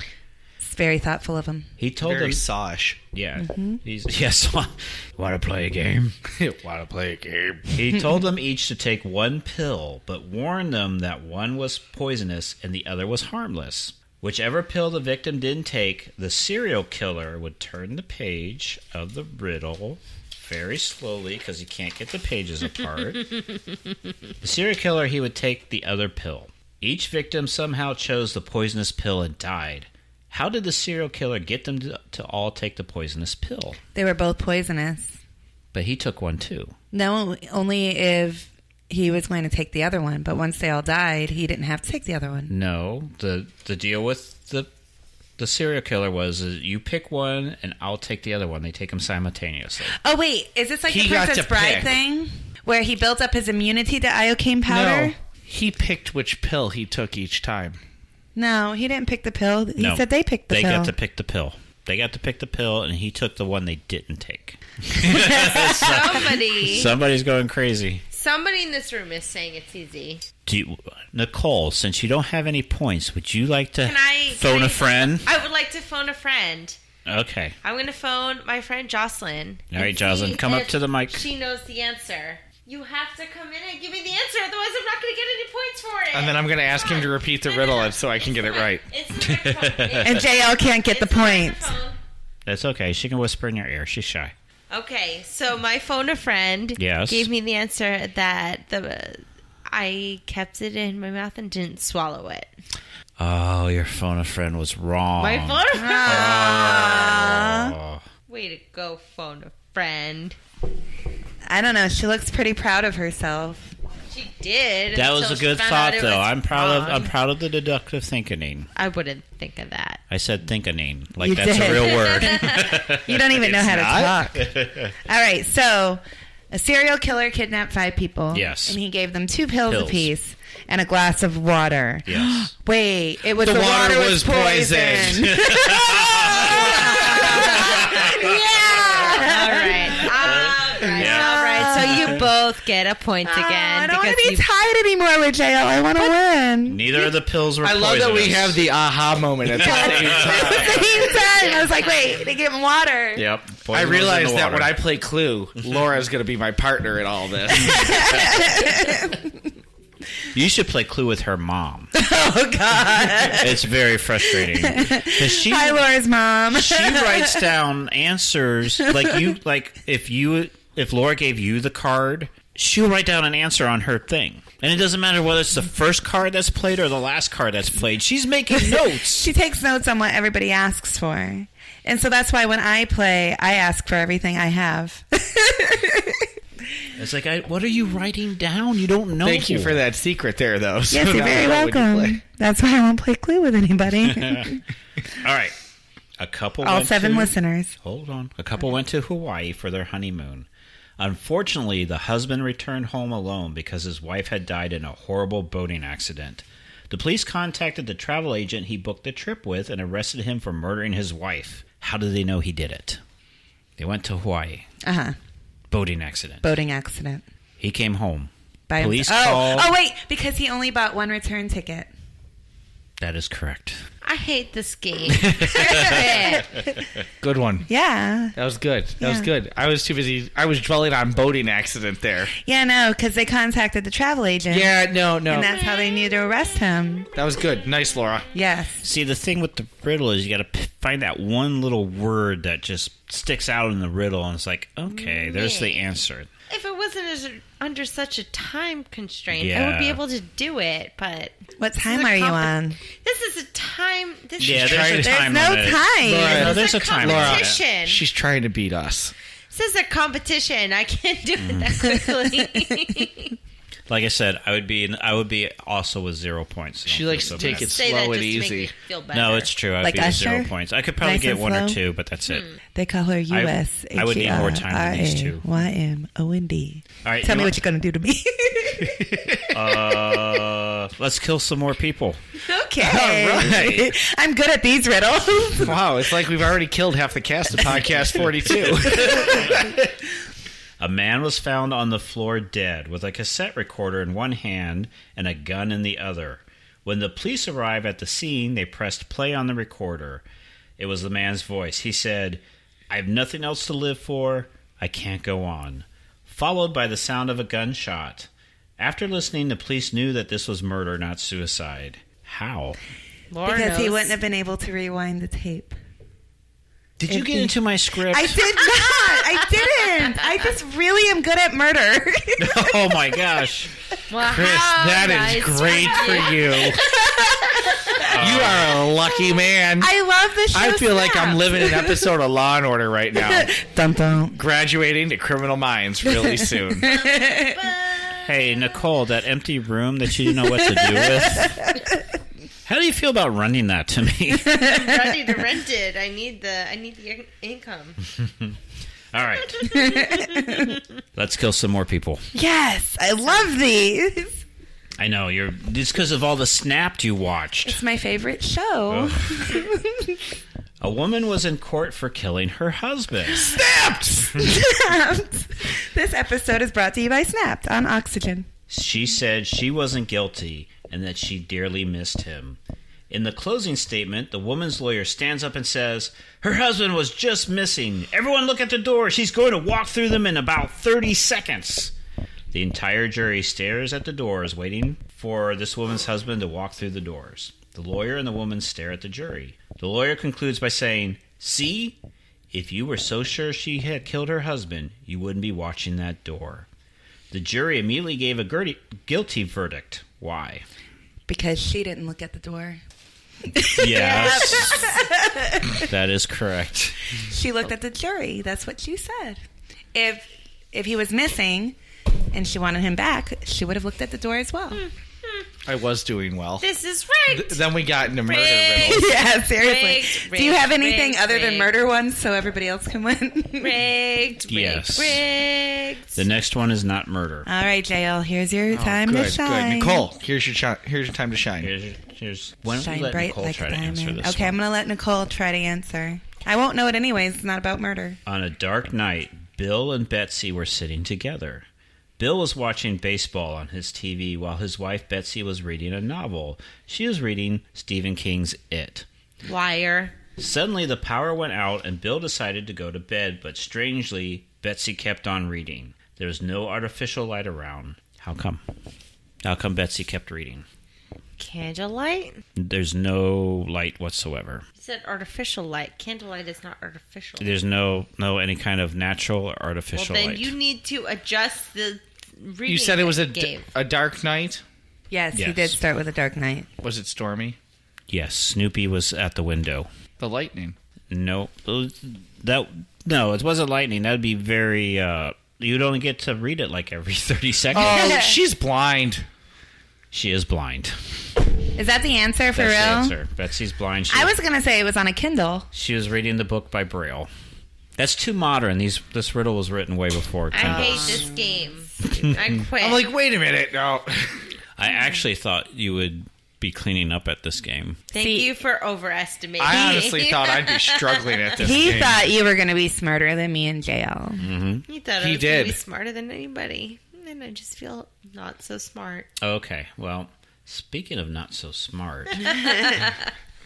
It's very thoughtful of him. He told Very them, Sash. yeah, he's yes. Want to play a game? Want to play a game? He told them each to take one pill, but warned them that one was poisonous and the other was harmless. Whichever pill the victim didn't take, the serial killer would turn the page of the riddle very slowly because he can't get the pages apart. The serial killer, he would take the other pill. Each victim somehow chose the poisonous pill and died. How did the serial killer get them to all take the poisonous pill? They were both poisonous. But he took one too. No, only if he was going to take the other one. But once they all died, he didn't have to take the other one. No, the deal with the serial killer was you pick one and I'll take the other one. They take them simultaneously. Oh, wait. Is this like He the got Princess to Bride pick. thing? Where he built up his immunity to iocane powder? No, he picked which pill he took each time. No, he didn't pick the pill. He No, said they picked the they pill. got to pick the pill. They got to pick the pill, and he took the one they didn't take. Somebody's going crazy. Somebody in this room is saying it's easy. Nicole, since you don't have any points, would you like to phone can a friend? I would like to phone a friend. Okay. I'm going to phone my friend Jocelyn. All right, and Jocelyn, see come up if to the mic. She knows the answer. You have to come in and give me the answer, otherwise I'm not going to get any points for it. And then I'm going to ask him to repeat the riddle so I can get it right. It's the microphone. And JL can't get the points. Microphone. That's okay. She can whisper in your ear. She's shy. Okay, so my phone a friend Yes. gave me the answer that I kept it in my mouth and didn't swallow it. Oh, your phone a friend was wrong. My phone a friend. Oh. Way to go, phone a friend. I don't know. She looks pretty proud of herself. She did. That was until a she good found thought, out it though. was I'm wrong. proud of the deductive thinking. I wouldn't think of that. I said thinking, like You that's did. a real word. You don't even know how to not. talk. All right, so a serial killer kidnapped 5 people. Yes. And he gave them 2 pills Pills. apiece and a glass of water. Yes. Wait, it was The the water water was poison. poisoned. All right. Yeah. All right. So you both get a point again. I don't want to because be tied anymore with JL. I want to win. Neither of the pills were I love that we poisonous. have the aha moment at the same At time. the same time, I was like, wait, they gave him water. Yep. I Poison was in realized the that water. when I play Clue, Laura's going to be my partner in all this. You should play Clue with her mom. Oh, God. It's very frustrating. 'Cause she Hi, Laura's mom. she writes down answers if Laura gave you the card, she'll write down an answer on her thing. And it doesn't matter whether it's the first card that's played or the last card that's played. She's making notes. She takes notes on what everybody asks for. And so that's why when I play, I ask for everything I have. It's like, what are you writing down? You don't know. Thank you for that secret there, though. So Yes, you're now very I know when you welcome. play. That's why I won't play Clue with anybody. All right. A couple All went 7 to- listeners. Hold on. A couple went to Hawaii for their honeymoon. Unfortunately, the husband returned home alone because his wife had died in a horrible boating accident. The police contacted the travel agent he booked the trip with and arrested him for murdering his wife. How did they know he did it? They went to Hawaii. Uh-huh. Boating accident. Boating accident. He came home. By Police himself. called. Oh, wait, because he only bought 1 return ticket. That is correct. I hate this game. Good one. Yeah. That was good. That was Yeah. good. I was too busy. I was dwelling on boating accident there. Yeah, no, because they contacted the travel agent. Yeah, no. And that's how they knew to arrest him. That was good. Nice, Laura. Yes. See, the thing with the riddle is you got to find that one little word that just sticks out in the riddle, and it's like, okay, there's the answer. If it wasn't under such a time constraint, I Yeah. would be able to do it. But What this time is a are you on? This is a time. This Yeah, is there's a There's time no limit. time. Laura, No, there's a a time limit. competition. She's trying to beat us. This is a competition. I can't do it that quickly. Like I said, I would be also with 0 points. She likes to take it Say that slow and just to make easy. me feel better. No, it's true. I'd Like be with Usher? 0 points. I could probably Nice get and 1 or slow? 2, but that's it. They call her U.S. I would need more time than these two. YMOND. All right, Tell you me want- what you're going to do to me. Let's kill some more people. Okay. All right. I'm good at these riddles. Wow, it's like we've already killed half the cast of Podcast 42. A man was found on the floor dead with a cassette recorder in one hand and a gun in the other. When the police arrived at the scene, they pressed play on the recorder. It was the man's voice. He said, "I have nothing else to live for. I can't go on." Followed by the sound of a gunshot. After listening, the police knew that this was murder, not suicide. How? Laura Because he knows. wouldn't have been able to rewind the tape. Did you get into my script? I did not. I didn't. I just really am good at murder. Oh my gosh. Well, Chris, how that nice is great for you. You are a lucky man. I love the show. I feel like I'm Snapped. living an episode of Law and Order right now. Dun dun. Graduating to Criminal Minds really soon. Hey, Nicole, that empty room that you didn't know what to do with. How do you feel about running that to me? I'm ready to rent it. I need the income. All right. Let's kill some more people. Yes, I love these. I know, it's because of all the Snapped you watched. It's my favorite show. A woman was in court for killing her husband. Snapped! This episode is brought to you by Snapped on Oxygen. She said she wasn't guilty and that she dearly missed him. In the closing statement, the woman's lawyer stands up and says, "Her husband was just missing. Everyone look at the door. She's going to walk through them in about 30 seconds. The entire jury stares at the doors, waiting for this woman's husband to walk through the doors. The lawyer and the woman stare at the jury. The lawyer concludes by saying, "See, if you were so sure she had killed her husband, you wouldn't be watching that door." The jury immediately gave a guilty verdict. Why? Because she didn't look at the door. Yes. That is correct. She looked at the jury. That's what she said. If he was missing and she wanted him back, she would have looked at the door as well. I was doing well. This is rigged. Then we got into murder Rigged. riddles. Yeah, seriously. Rigged, Do you have rigged, anything rigged, other than rigged. murder ones so everybody else can win? Rigged. Yes. Rigged. The next one is not murder. All right, JL, here's your time good, to shine. Good. Nicole, here's your time to shine. Here's why don't we Shine let bright Nicole like try a to answer diamond. this Okay, I'm one. going to let Nicole try to answer. I won't know it anyways. It's not about murder. On a dark night, Bill and Betsy were sitting together. Bill was watching baseball on his TV while his wife Betsy was reading a novel. She was reading Stephen King's It. Liar. Suddenly the power went out and Bill decided to go to bed, but strangely, Betsy kept on reading. There was no artificial light around. How come? How come Betsy kept reading? Candlelight? There's no light whatsoever. You said artificial light. Candlelight is not artificial. There's no any kind of natural or artificial Well, then light. you need to adjust the reading. You said it was that you gave. a dark night? Yes, he Yes. did start with a dark night. Was it stormy? Yes, Snoopy was at the window. The lightning. No, it wasn't lightning. That would be very. You'd only get to read it like every 30 seconds. Oh, she's blind. She is blind. Is that the answer for That's the real? answer. Betsy's blind. I was going to say it was on a Kindle. She was reading the book by Braille. That's too modern. This riddle was written way before I Kindle. hate this game. I quit. I'm like, wait a minute. No. I actually thought you would be cleaning up at this game. Thank you for overestimating. I honestly thought I'd be struggling at this He game. thought you were going to be smarter than me and JL. You thought I He was going did. to be smarter than anybody. And I just feel not so smart. Okay, well, speaking of not so smart,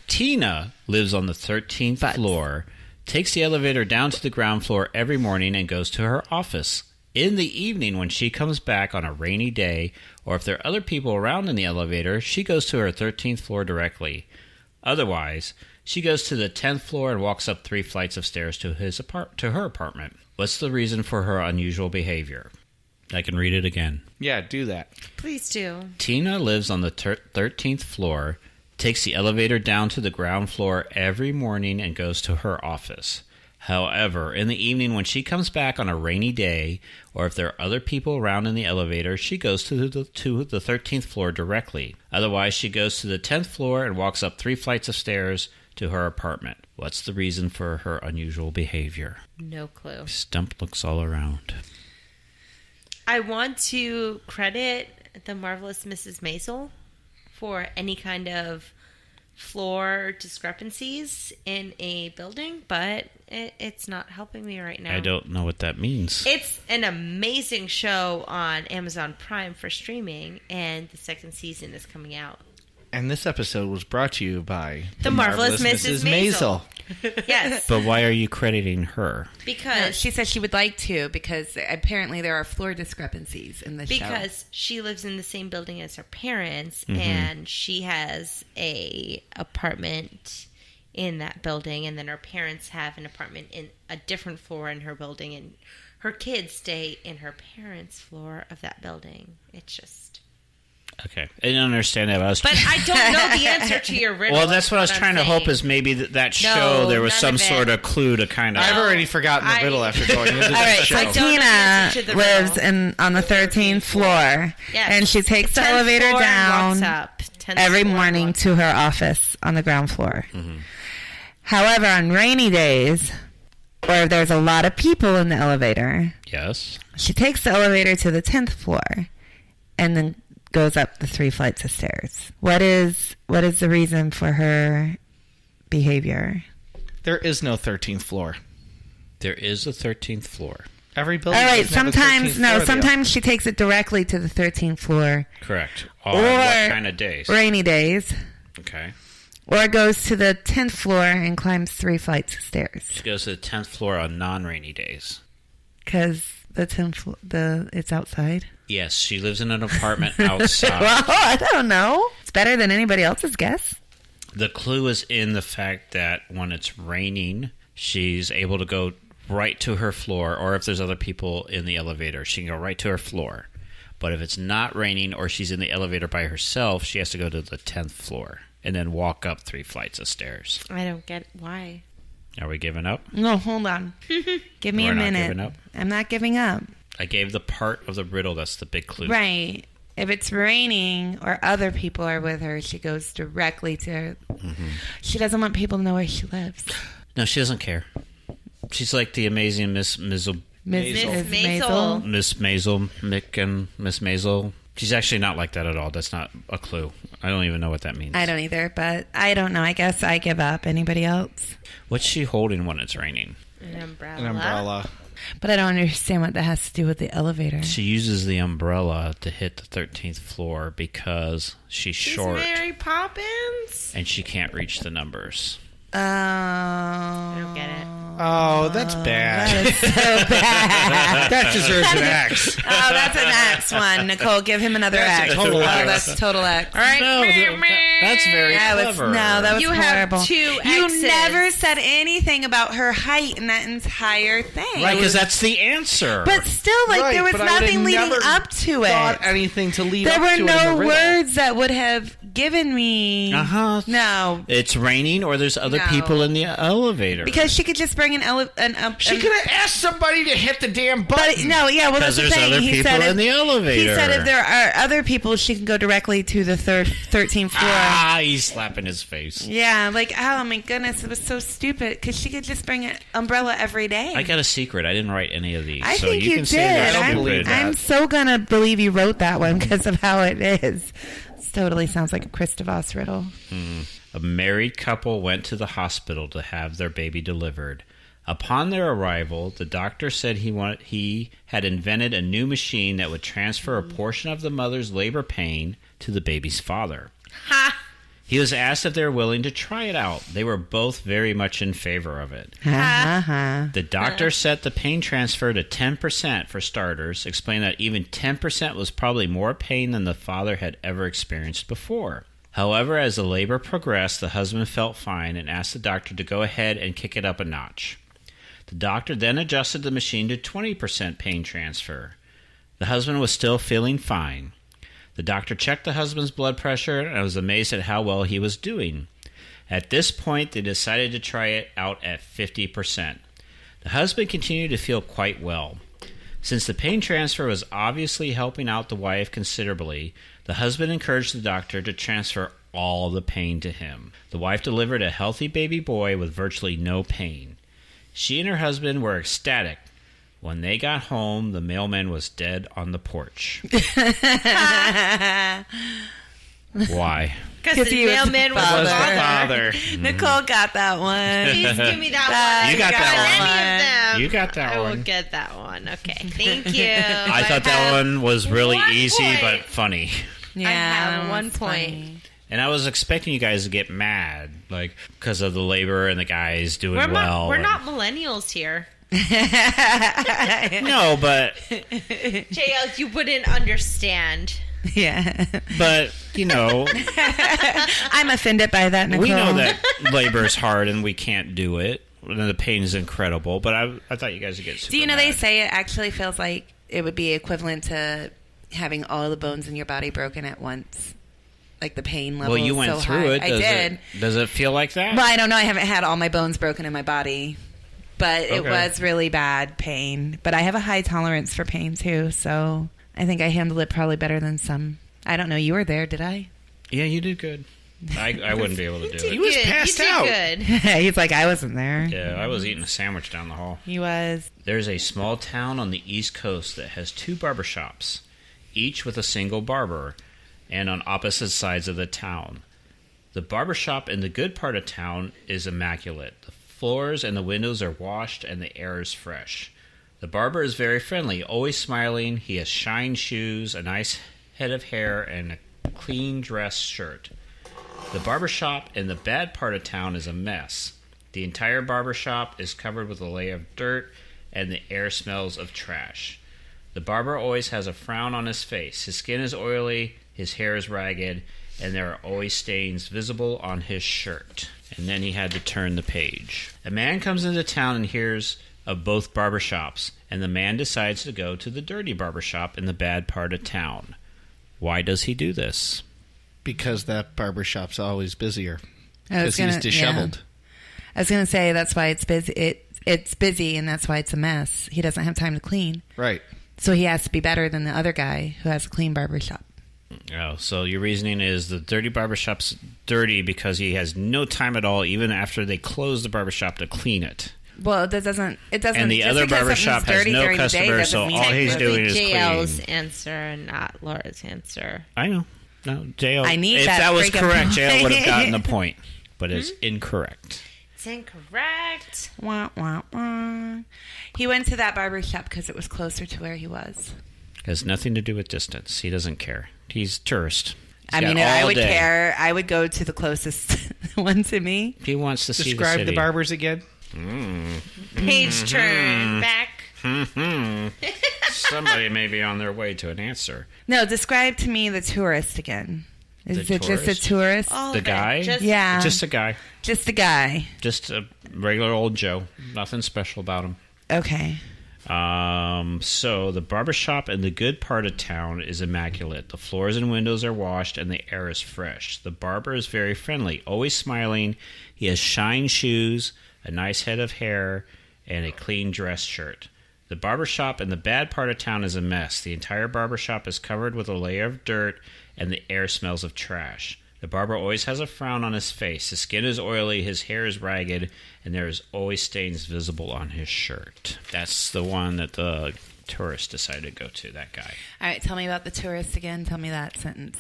Tina lives on the 13th floor, takes the elevator down to the ground floor every morning and goes to her office. In the evening, when she comes back on a rainy day, or if there are other people around in the elevator, she goes to her 13th floor directly. Otherwise, she goes to the 10th floor and walks up 3 flights of stairs to her apartment. What's the reason for her unusual behavior? I can read it again. Yeah, do that. Please do. Tina lives on the 13th floor, takes the elevator down to the ground floor every morning and goes to her office. However, in the evening when she comes back on a rainy day, or if there are other people around in the elevator, she goes to the 13th floor directly. Otherwise, she goes to the 10th floor and walks up 3 flights of stairs to her apartment. What's the reason for her unusual behavior? No clue. Stump looks all around. I want to credit the marvelous Mrs. Maisel for any kind of floor discrepancies in a building, but it's not helping me right now. I don't know what that means. It's an amazing show on Amazon Prime for streaming, and the 2nd season is coming out. And this episode was brought to you by The Marvelous Mrs. Maisel. Yes. But why are you crediting her? Because She said she would like to because apparently there are floor discrepancies in the show. because she lives in the same building as her parents, and she has a apartment in that building, and then her parents have an apartment in a different floor in her building, and her kids stay in her parents' floor of that building. It's just... Okay. I didn't understand that. But I don't know the answer to your riddle. Well, that's what I was I'm trying to saying. hope is maybe that show, No, there was none some of it. sort of clue to kind of... I've already forgotten the riddle after going into All that right, show. so don't know the answer to Tina the lives riddle. on the 13th floor, Yes. and she takes the 10th elevator floor and down walks up. 10th every floor and morning walks to her office on the ground floor. However, on rainy days, where there's a lot of people in the elevator, Yes. she takes the elevator to the 10th floor, and then goes up the 3 flights of stairs. What is the reason for her behavior? There is no 13th floor. There is a 13th floor. Every building. All right, doesn't have a sometimes 13th floor, though. sometimes she takes it directly to the 13th floor. Correct. On Or what kind of days? Rainy days. Okay. Or goes to the 10th floor and climbs 3 flights of stairs. She goes to the 10th floor on non-rainy days. Because the 10th floor, it's outside. Yes, she lives in an apartment outside. Well, I don't know. It's better than anybody else's guess. The clue is in the fact that when it's raining, she's able to go right to her floor, or if there's other people in the elevator, she can go right to her floor. But if it's not raining or she's in the elevator by herself, she has to go to the 10th floor and then walk up 3 flights of stairs. I don't get why. Are we giving up? No, hold on. Give me We're a not minute. giving up? I'm not giving up. I gave the part of the riddle that's the big clue. Right. If it's raining or other people are with her, she goes directly to her. She doesn't want people to know where she lives. No, she doesn't care. She's like the amazing Miss Maisel. Miss Maisel. Miss Maisel, Mick and Miss Maisel. She's actually not like that at all. That's not a clue. I don't even know what that means. I don't either, but I don't know. I guess I give up. Anybody else? What's she holding when it's raining? An umbrella. An umbrella. But I don't understand what that has to do with the elevator. She uses the umbrella to hit the 13th floor because she's short Mary Poppins. and she can't reach the numbers. Oh. I don't get it. Oh, that's bad. That is so bad. That deserves an X. Oh, that's an X one. Nicole, give him another That's X. a total X. That's total X. All right. No, that's very That was clever. you have horrible. 2 You X's. never said anything about her height in that entire thing. Right, because that's the answer. But still, like Right, there was but I would've nothing leading never up to Thought it. anything to lead There up were to it in no the riddle. words that would have given me. Uh-huh. No, It's raining or there's other No. people in the elevator. because she could just bring She could have asked somebody to hit the damn button. But no, yeah, well, that's Because the there's thing. other He people said in the elevator. He said if there are other people, she can go directly to the 13th floor. Ah, he's slapping his face. Yeah, like, oh my goodness, it was so stupid because she could just bring an umbrella every day. I got a secret. I didn't write any of these. I so think you you can did. say that. I don't I'm, believe that. I'm so gonna believe you wrote that one because of how it is. This totally sounds like a Christovos riddle. A married couple went to the hospital to have their baby delivered. Upon their arrival, the doctor said he had invented a new machine that would transfer a portion of the mother's labor pain to the baby's father. Ha! He was asked if they were willing to try it out. They were both very much in favor of it. The doctor set the pain transfer to 10% for starters, explained that even 10% was probably more pain than the father had ever experienced before. However, as the labor progressed, the husband felt fine and asked the doctor to go ahead and kick it up a notch. The doctor then adjusted the machine to 20% pain transfer. The husband was still feeling fine. The doctor checked the husband's blood pressure and was amazed at how well he was doing. At this point, they decided to try it out at 50%. The husband continued to feel quite well. Since the pain transfer was obviously helping out the wife considerably, the husband encouraged the doctor to transfer all the pain to him. The wife delivered a healthy baby boy with virtually no pain. She and her husband were ecstatic. When they got home, the mailman was dead on the porch. Why? Because the he was mailman was father. father. Nicole got that one. Please give me that one. You got that Any of them. You got that I one. will get that one. Okay. Thank you. I thought that one was really one easy point. but funny. Yeah, I have that 1 was point. funny. And I was expecting you guys to get mad, like, because of the labor and the guys doing well. We're not millennials here. No, but... JL, you wouldn't understand. Yeah. But, you know... I'm offended by that, Nicole. We know that labor is hard and we can't do it. And the pain is incredible. But I thought you guys would get super Do you know mad. they say it actually feels like it would be equivalent to having all the bones in your body broken at once? Like the pain level. Well, you went so through high. it. I did. Does it feel like that? Well, I don't know. I haven't had all my bones broken in my body, but it Okay. was really bad pain. But I have a high tolerance for pain too, so I think I handled it probably better than some. I don't know. You were there, did I? Yeah, you did good. I wouldn't be able to do it. He was passed out. Good. He's like, I wasn't there. Yeah, I was eating a sandwich down the hall. He was. There's a small town on the East Coast that has 2 barbershops, each with a single barber, and on opposite sides of the town. The barbershop in the good part of town is immaculate. The floors and the windows are washed and the air is fresh. The barber is very friendly, always smiling. He has shine shoes, a nice head of hair, and a clean dress shirt. The barbershop in the bad part of town is a mess. The entire barbershop is covered with a layer of dirt and the air smells of trash. The barber always has a frown on his face. His skin is oily, his hair is ragged, and there are always stains visible on his shirt. And then he had to turn the page. A man comes into town and hears of both barbershops, and the man decides to go to the dirty barbershop in the bad part of town. Why does he do this? Because that barbershop's always busier. I was Because he's disheveled. Yeah. I was going to say that's why it's busy. It's busy, and that's why it's a mess. He doesn't have time to clean. Right. So he has to be better than the other guy who has a clean barbershop. Oh, so your reasoning is the dirty barbershop's dirty because he has no time at all, even after they close the barbershop, to clean it. Well, it doesn't. And the just other because barbershop something's has dirty no during the day customer, doesn't so mean all it he's was- doing is JL's clean. answer, not Laura's answer. I know. No, JL. I need if that was freaking correct, point. JL would have gotten the point. But it's incorrect. It's incorrect. Wah, wah, wah. He went to that barbershop because it was closer to where he was. Has nothing to do with distance. He doesn't care. He's a tourist. I He's mean, got I all would day. care. I would go to the closest one to me. He wants to see Describe the the city. barbers again. Page turn back. Somebody may be on their way to an answer. No, describe to me the tourist again. Is The it just a tourist? tourist? All The of it. guy? Just, Yeah. Just a guy. Just a guy. Just a regular old Joe. Nothing special about him. Okay. So the barbershop in the good part of town is immaculate. The floors and windows are washed and the air is fresh. The barber is very friendly, always smiling. He has shine shoes, a nice head of hair, and a clean dress shirt. The barbershop in the bad part of town is a mess. The entire barbershop is covered with a layer of dirt and the air smells of trash. The barber always has a frown on his face. His skin is oily, his hair is ragged, and there is always stains visible on his shirt. That's the one that the tourist decided to go to, that guy. All right, tell me about the tourist again. Tell me that sentence.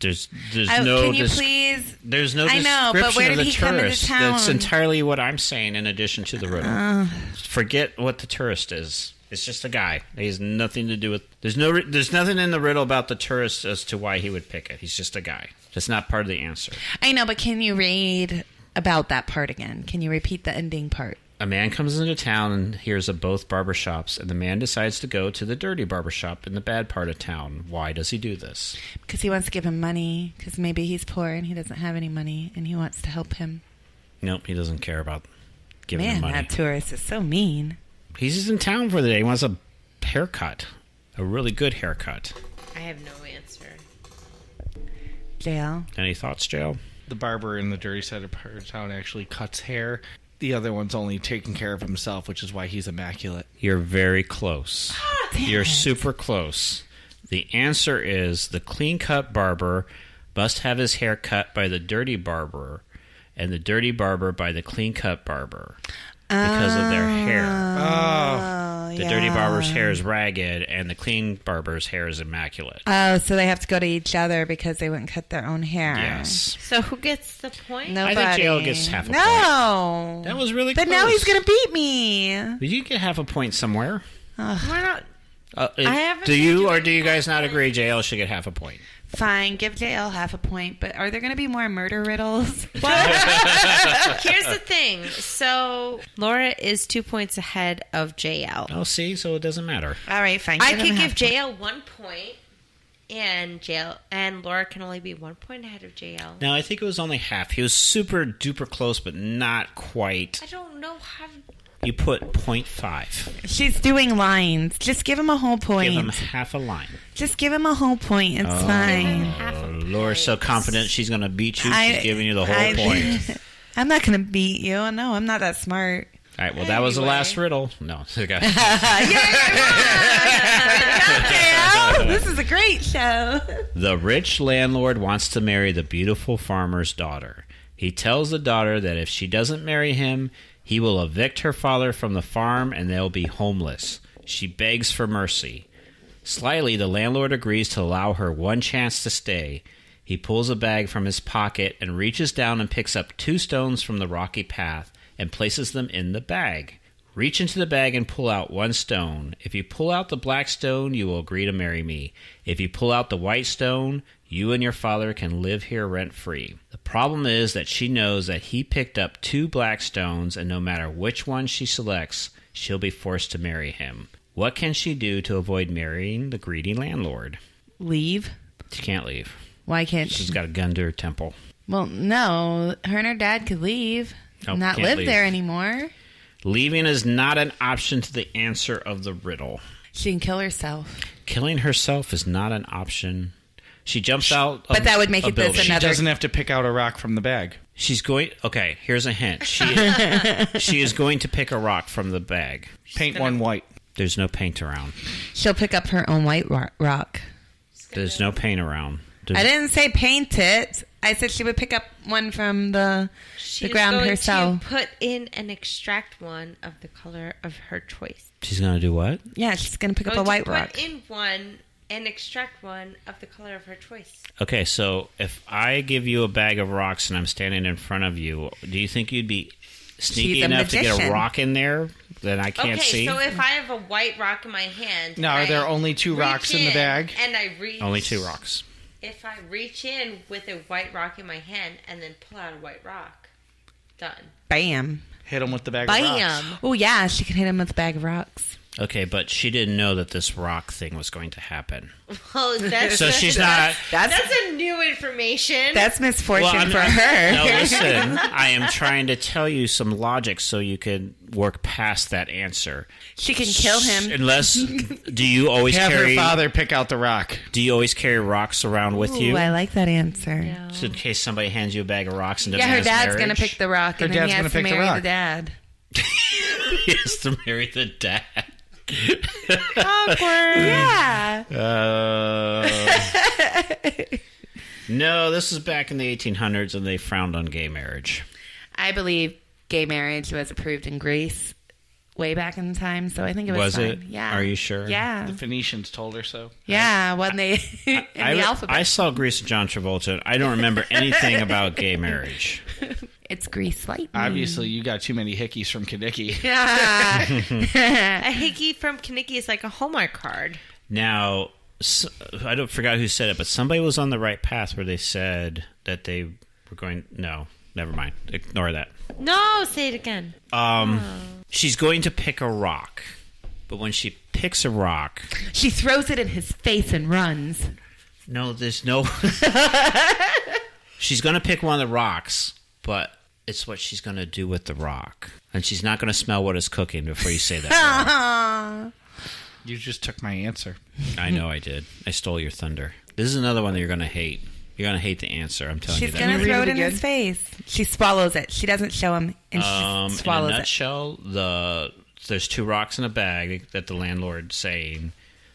There's Oh, no can you please? there's no I know, but description where of did the he come into tourist. town? That's entirely what I'm saying in addition to the riddle. Forget what the tourist is. It's just a guy. He has nothing to do with... There's nothing in the riddle about the tourist as to why he would pick it. He's just a guy. That's not part of the answer. I know, but can you read about that part again? Can you repeat the ending part? A man comes into town and hears of both barbershops, and the man decides to go to the dirty barbershop in the bad part of town. Why does he do this? Because he wants to give him money, because maybe he's poor and he doesn't have any money, and he wants to help him. Nope, he doesn't care about giving him Man, money. that tourist is so mean. He's just in town for the day. He wants a haircut. A really good haircut. I have no answer. JL? Any thoughts, Joe? The barber in the dirty side of part of town actually cuts hair. The other one's only taking care of himself, which is why he's immaculate. You're very close. Damn You're it. super close. The answer is the clean-cut barber must have his hair cut by the dirty barber, and the dirty barber by the clean-cut barber because of their hair. Oh, The dirty barber's hair is ragged, and the clean barber's hair is immaculate. Oh, so they have to go to each other because they wouldn't cut their own hair. Yes. So who gets the point? Nobody. I think JL gets half a point. No. That was really But close. now he's going to beat me. Did you get half a point somewhere? We're not. Do haven't you figured or do you guys not agree JL should get half a point? Fine, give JL half a point, but are there going to be more murder riddles? Here's the thing. So Laura is 2 points ahead of JL. Oh, see, so it doesn't matter. All right, fine. I him could a give half point. JL 1 point, and Laura can only be 1 point ahead of JL. No, I think it was only half. He was super duper close, but not quite. I don't know how. You put 0.5. She's doing lines. Just give him a whole point. Give him half a line. Just give him a whole point. It's fine. Laura's so confident she's going to beat you. She's giving you the whole point. I'm not going to beat you. No, I'm not that smart. All right, well, that was the last riddle. No. Okay. This is a great show. The rich landlord wants to marry the beautiful farmer's daughter. He tells the daughter that if she doesn't marry him, he will evict her father from the farm and they'll be homeless. She begs for mercy. Slyly, the landlord agrees to allow her one chance to stay. He pulls a bag from his pocket and reaches down and picks up 2 stones from the rocky path and places them in the bag. Reach into the bag and pull out 1 stone. If you pull out the black stone, you will agree to marry me. If you pull out the white stone, you and your father can live here rent-free. The problem is that she knows that he picked up 2 black stones, and no matter which one she selects, she'll be forced to marry him. What can she do to avoid marrying the greedy landlord? Leave? She can't leave. Why can't She's she? got a gun to her temple. Well, no. Her and her dad could leave. Nope, Not can't live leave. there anymore. Leaving is not an option to the answer of the riddle. She can kill herself. Killing herself is not an option. She jumps out of But that would make a it this building. She another- doesn't have to pick out a rock from the bag. She's going... Okay, here's a hint. She is going to pick a rock from the bag. Paint one white. There's no paint around. She'll pick up her own white rock. There's no paint around. I didn't say paint it. I said she would pick up one from the ground going herself. to put in and extract one of the color of her choice. She's going to do what? Yeah, she's going to pick up a Going white to rock. Put in one and extract one of the color of her choice. Okay, so if I give you a bag of rocks and I'm standing in front of you, do you think you'd be sneaky She's a enough to get a magician. rock in there that I can't see? So if I have a white rock in my hand, Now, are there only 2 rocks in the bag? And I reach Only 2 rocks. If I reach in with a white rock in my hand and then pull out a white rock, done. Bam. Hit him with the bag of rocks. Bam. Oh, yeah, she can hit him with a bag of rocks. Okay, but she didn't know that this rock thing was going to happen. Well, that's So she's not... That's a new information. That's misfortune I'm for not- her. No, listen. I am trying to tell you some logic so you can work past that answer. She can kill him. Unless, do you always Have carry? her father pick out the rock. Do you always carry rocks around with Ooh, you, I like that answer. so in case somebody hands you a bag of rocks and Yeah, her demands dad's going to marriage? pick the rock, Her and then he dad's has gonna to pick the marry the rock. dad. He has to marry the dad. Awkward. Yeah. No, this is back in the 1800s, and they frowned on gay marriage. I believe gay marriage was approved in Greece way back in time, so I think it was Was fine. it? Yeah. Are you sure? Yeah. The Phoenicians told her so. Yeah, when they in the alphabet. I saw Grease with John Travolta. I don't remember anything about gay marriage. It's Grease Lightning. Obviously, you got too many hickeys from Kaniki. Yeah. a hickey from Kaniki is like a Hallmark card. Now, I don't forgot who said it, but somebody was on the right path where they said that they were going. No, never mind. Ignore that. No, say it again. She's going to pick a rock, but when she picks a rock, She throws it in his face and runs. no, there's no. She's going to pick one of the rocks, but it's what she's going to do with the rock, and she's not going to smell what is cooking before you say that. You just took my answer. I know I did. I stole your thunder. This is another one that you're going to hate. You're going to hate the answer. I'm telling She's you going that. to read throw it it in again? his face. She swallows it. She doesn't show him, and she In swallows a it. nutshell, there's 2 rocks in a bag that the landlord's saying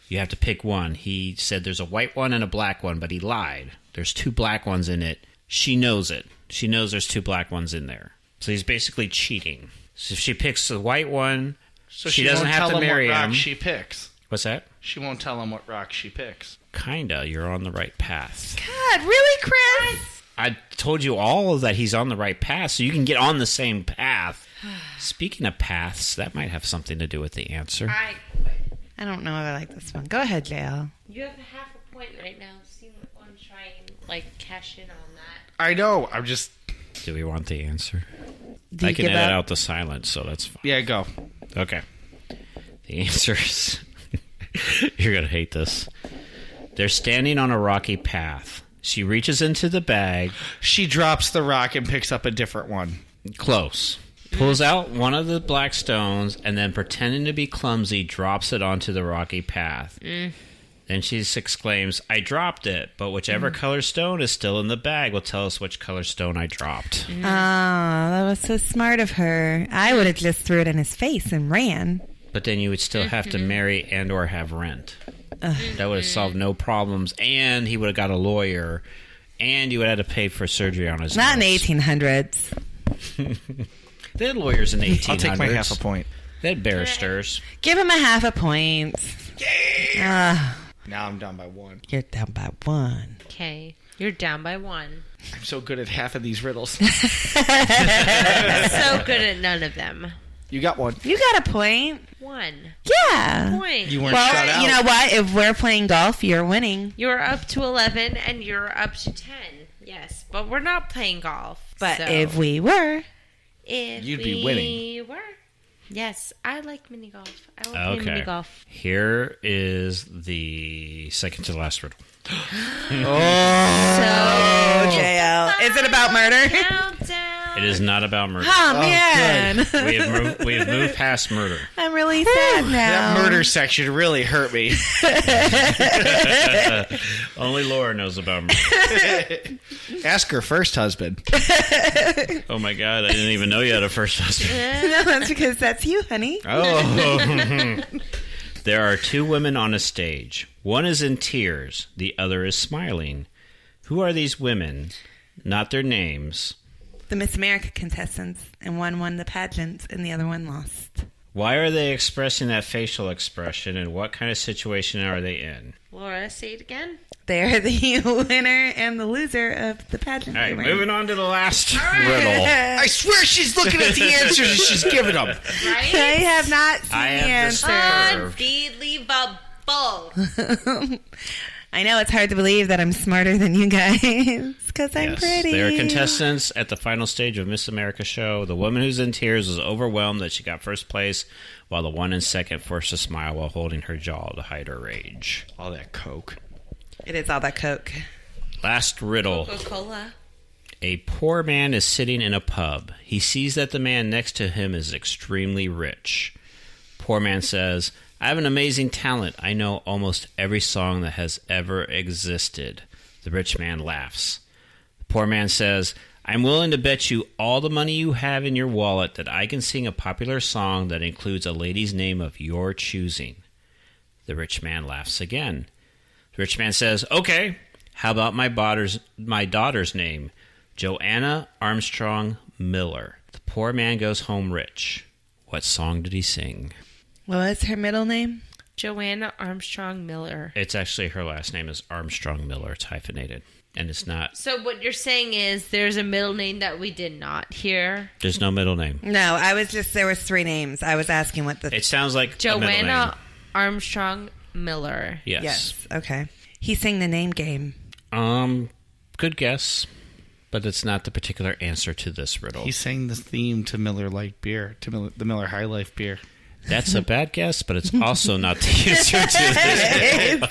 you have to pick one. He said there's a white one and a black one, but he lied. There's 2 black ones in it. She knows it. She knows there's 2 black ones in there. So he's basically cheating. So if she picks the white one, So she she doesn't won't have tell to him marry what rock him. she picks. What's that? She won't tell him what rock she picks. Kinda. You're on the right path. God, really, Chris? I told you all that he's on the right path, so you can get on the same path. Speaking of paths, that might have something to do with the answer. I quit. I don't know if I like this one. Go ahead, JL. You have half a point right now. See one try. like cash in on that. I know. I'm just. Do we want the answer? Do I you can give edit up? out the silence, so that's fine. Yeah, go. Okay. The answer is... You're going to hate this. They're standing on a rocky path. She reaches into the bag. She drops the rock and picks up a different one. Close. Pulls out one of the black stones and then, pretending to be clumsy, drops it onto the rocky path. Then she exclaims, I dropped it, but whichever color stone is still in the bag will tell us which color stone I dropped. Oh, that was so smart of her. I would have just threw it in his face and ran. But then you would still have to marry and or have rent. That would have solved no problems, and he would have got a lawyer, and you would have to pay for surgery on his Not in the nose. 1800s. They had lawyers in the 1800s. I'll take my half a point. They had barristers. Give him a half a point. Now I'm down by 1. You're down by 1. Okay, you're down by 1. I'm so good at half of these riddles. So good at none of them. You got 1. You got a point. 1 Yeah. point. You weren't shut out. You know what? If we're playing golf, you're winning. You're up to 11 and you're up to 10. Yes, but we're not playing golf. But so if we were, You'd be winning. Were. Yes, I like mini golf. I will play mini golf. Here is the second to last riddle. JL, is it about murder? Countdown. It is not about murder. Oh, man. We have moved past murder. I'm really sad now. That murder section really hurt me. Only Laura knows about murder. Ask her first husband. Oh my God, I didn't even know you had a first husband. No, that's because that's you, honey. Oh. There are 2 women on a stage. One is in tears. The other is smiling. Who are these women? Not their names. The Miss America contestants, and one won the pageant, and the other one lost. Why are they expressing that facial expression, and what kind of situation are they in? Laura, say it again. They're the winner and the loser of the pageant. All right, they were. moving on to the last riddle. I swear she's looking at the answers and she's giving them. Right? I have not seen I the have the answer. Unbelievable. I know it's hard to believe that I'm smarter than you guys because I'm Yes, pretty. they are contestants at the final stage of Miss America show. The woman who's in tears was overwhelmed that she got first place, while the one in second forced a smile while holding her jaw to hide her rage. All that coke. It is all that Coke. Last riddle. Coca-Cola. A poor man is sitting in a pub. He sees that the man next to him is extremely rich. Poor man says, I have an amazing talent. I know almost every song that has ever existed. The rich man laughs. The poor man says, I'm willing to bet you all the money you have in your wallet that I can sing a popular song that includes a lady's name of your choosing. The rich man laughs again. The rich man says, okay, how about my daughter's name? Joanna Armstrong Miller. The poor man goes home rich. What song did he sing? What was her middle name? Joanna Armstrong Miller. It's actually, her last name is Armstrong Miller. It's hyphenated. And it's not, So what you're saying is there's a middle name that we did not hear. there's no middle name. No, I was just, there was 3 names. I was asking what the... It sounds like a middle name. Joanna Armstrong Miller. Yes. Yes, okay. He sang the name game. Good guess. But it's not the particular answer to this riddle. He sang the theme to Miller Lite beer, to the Miller High Life beer. That's a bad guess, but it's also not the answer to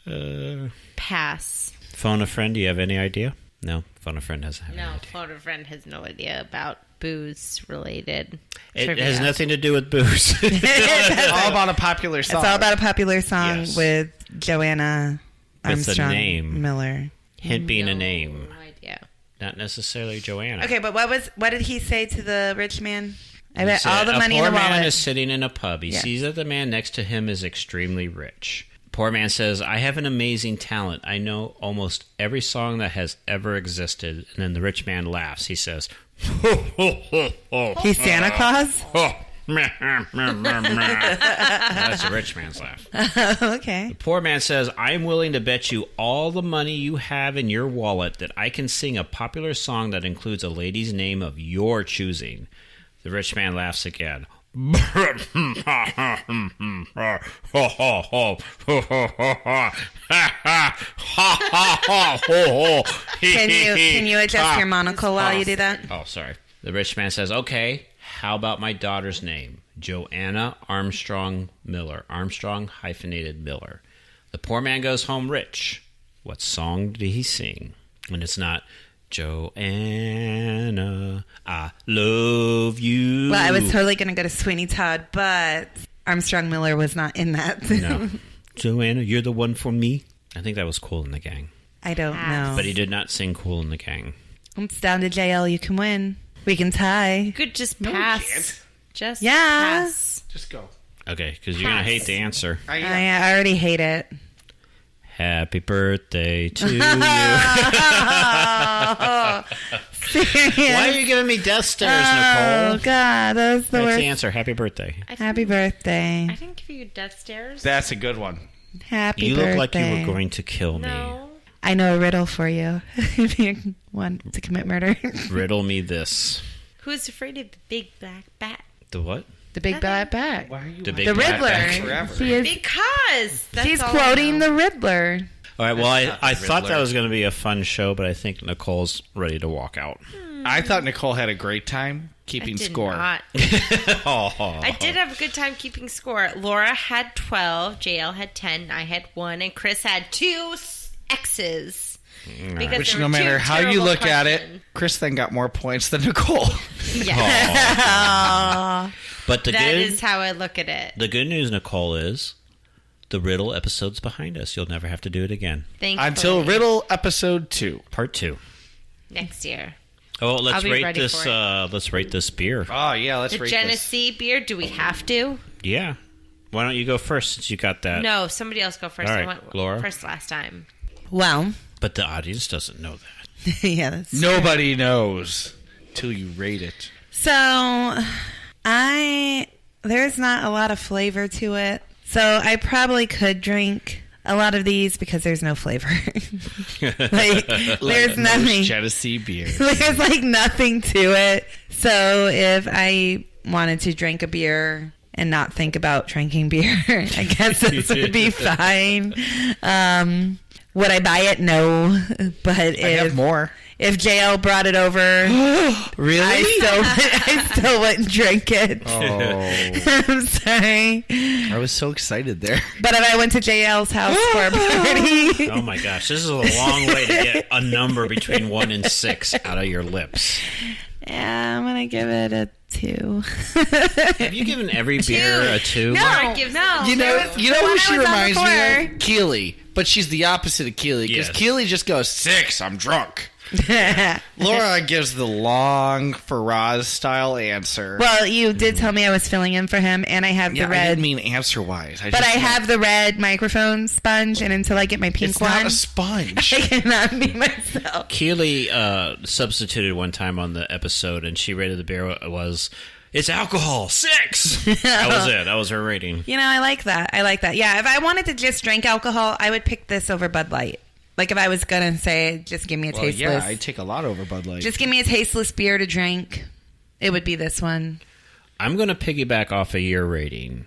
this. Pass. Phone a friend. Do you have any idea? No. Phone a friend doesn't have any No, idea. phone a friend has no idea about booze related. It trivia. has nothing to do with booze. It's all about a popular song. It's all about a popular song Yes. with Joanna With the Armstrong name. Miller. Hint being a name. No idea. Not necessarily Joanna. Okay, but what did he say to the rich man? I bet He all said, the money in the A poor man wallet. is sitting in a pub. He Yeah. sees that the man next to him is extremely rich. Poor man says, I have an amazing talent. I know almost every song that has ever existed. And then the rich man laughs. He says, He's Santa Claus? That's the rich man's laugh. Okay. The poor man says, I'm willing to bet you all the money you have in your wallet that I can sing a popular song that includes a lady's name of your choosing. The rich man laughs again. Can you adjust your monocle while you do that? Oh, sorry. The rich man says, okay, how about my daughter's name? Joanna Armstrong Miller. Armstrong hyphenated Miller. The poor man goes home rich. What song did he sing? And it's not, Joanna, I love you. Well, I was totally going to go to Sweeney Todd, but Armstrong Miller was not in that. No. Joanna, you're the one for me. I think that was Kool in the Gang. I don't know. But he did not sing Kool in the Gang. It's down to JL. You can win. We can tie. You could just pass. Just Yeah. pass. Just go. Okay, because you're going to hate the answer. I already hate it. Happy birthday to you. Serious? Why are you giving me death stares, Oh, Nicole? God. That was the That's worst. the answer. Happy birthday. Happy birthday. I didn't give you death stares. That's a good one. Happy You birthday. look like you were going to kill me. No. I know a riddle for you if you want to commit murder. Riddle me this. Who's afraid of the big black bat? The what? The big bad bat. Why are you The big The black Riddler. bat. forever? She is, Because that's she's all I quoting know. the Riddler. All right, well, I thought Riddler. that was going to be a fun show, but I think Nicole's ready to walk out. I thought Nicole had a great time keeping I did score. not. Oh. I did have a good time keeping score. Laura had 12, JL had 10, I had 1, and Chris had 2 X's. Because Which, there no were two matter how you terrible look at it, questions. Chris then got more points than Nicole. But the That good, is how I look at it. the good news, Nicole, is the Riddle episode's behind us. You'll never have to do it again. Thankfully. Until Riddle episode 2. Part 2. Next year. Oh, I'll let's be rate ready this. for it. Let's rate this beer. Oh, yeah, let's The rate Genesee beer, do we have to? Yeah. Why don't you go first since you got that? No, somebody else go first. All I right, went Laura? first last time. Well, But the audience doesn't know that. yeah, that's this. Nobody knows till you rate it. So, there's not a lot of flavor to it. So, I probably could drink a lot of these because there's no flavor. There's nothing. Genesee beer. There's like nothing to it. So, if I wanted to drink a beer and not think about drinking beer, I guess this would be fine. Would I buy it? No. But I have more. if JL brought it over, Really? I still wouldn't drink it. Oh, I'm sorry. I was so excited there. But if I went to JL's house for a party, Oh my gosh, this is a long way to get a number between 1 and 6 out of your lips. yeah, I'm gonna give it a 2. Have you given every beer a 2? Laura gives no. You know who she one I was on reminds me before. of? Keely. But she's the opposite of Keely. Because Yes. Keely just goes, 6, I'm drunk. Laura gives the long Faraz-style answer. Well, you did tell me I was filling in for him, and I have yeah, the I red. didn't mean answer-wise. But I have the red microphone sponge, and until I get my pink It's one, not a sponge. I cannot be myself. Keely substituted one time on the episode, and she rated the beer was, it's alcohol, 6! That was it. That was her rating. You know, I like that. Yeah, if I wanted to just drink alcohol, I would pick this over Bud Light. Like if I was gonna say, just give me a Well, tasteless. yeah, I take a lot over Bud Light. Just give me a tasteless beer to drink. It would be this one. I'm going to piggyback off of your rating,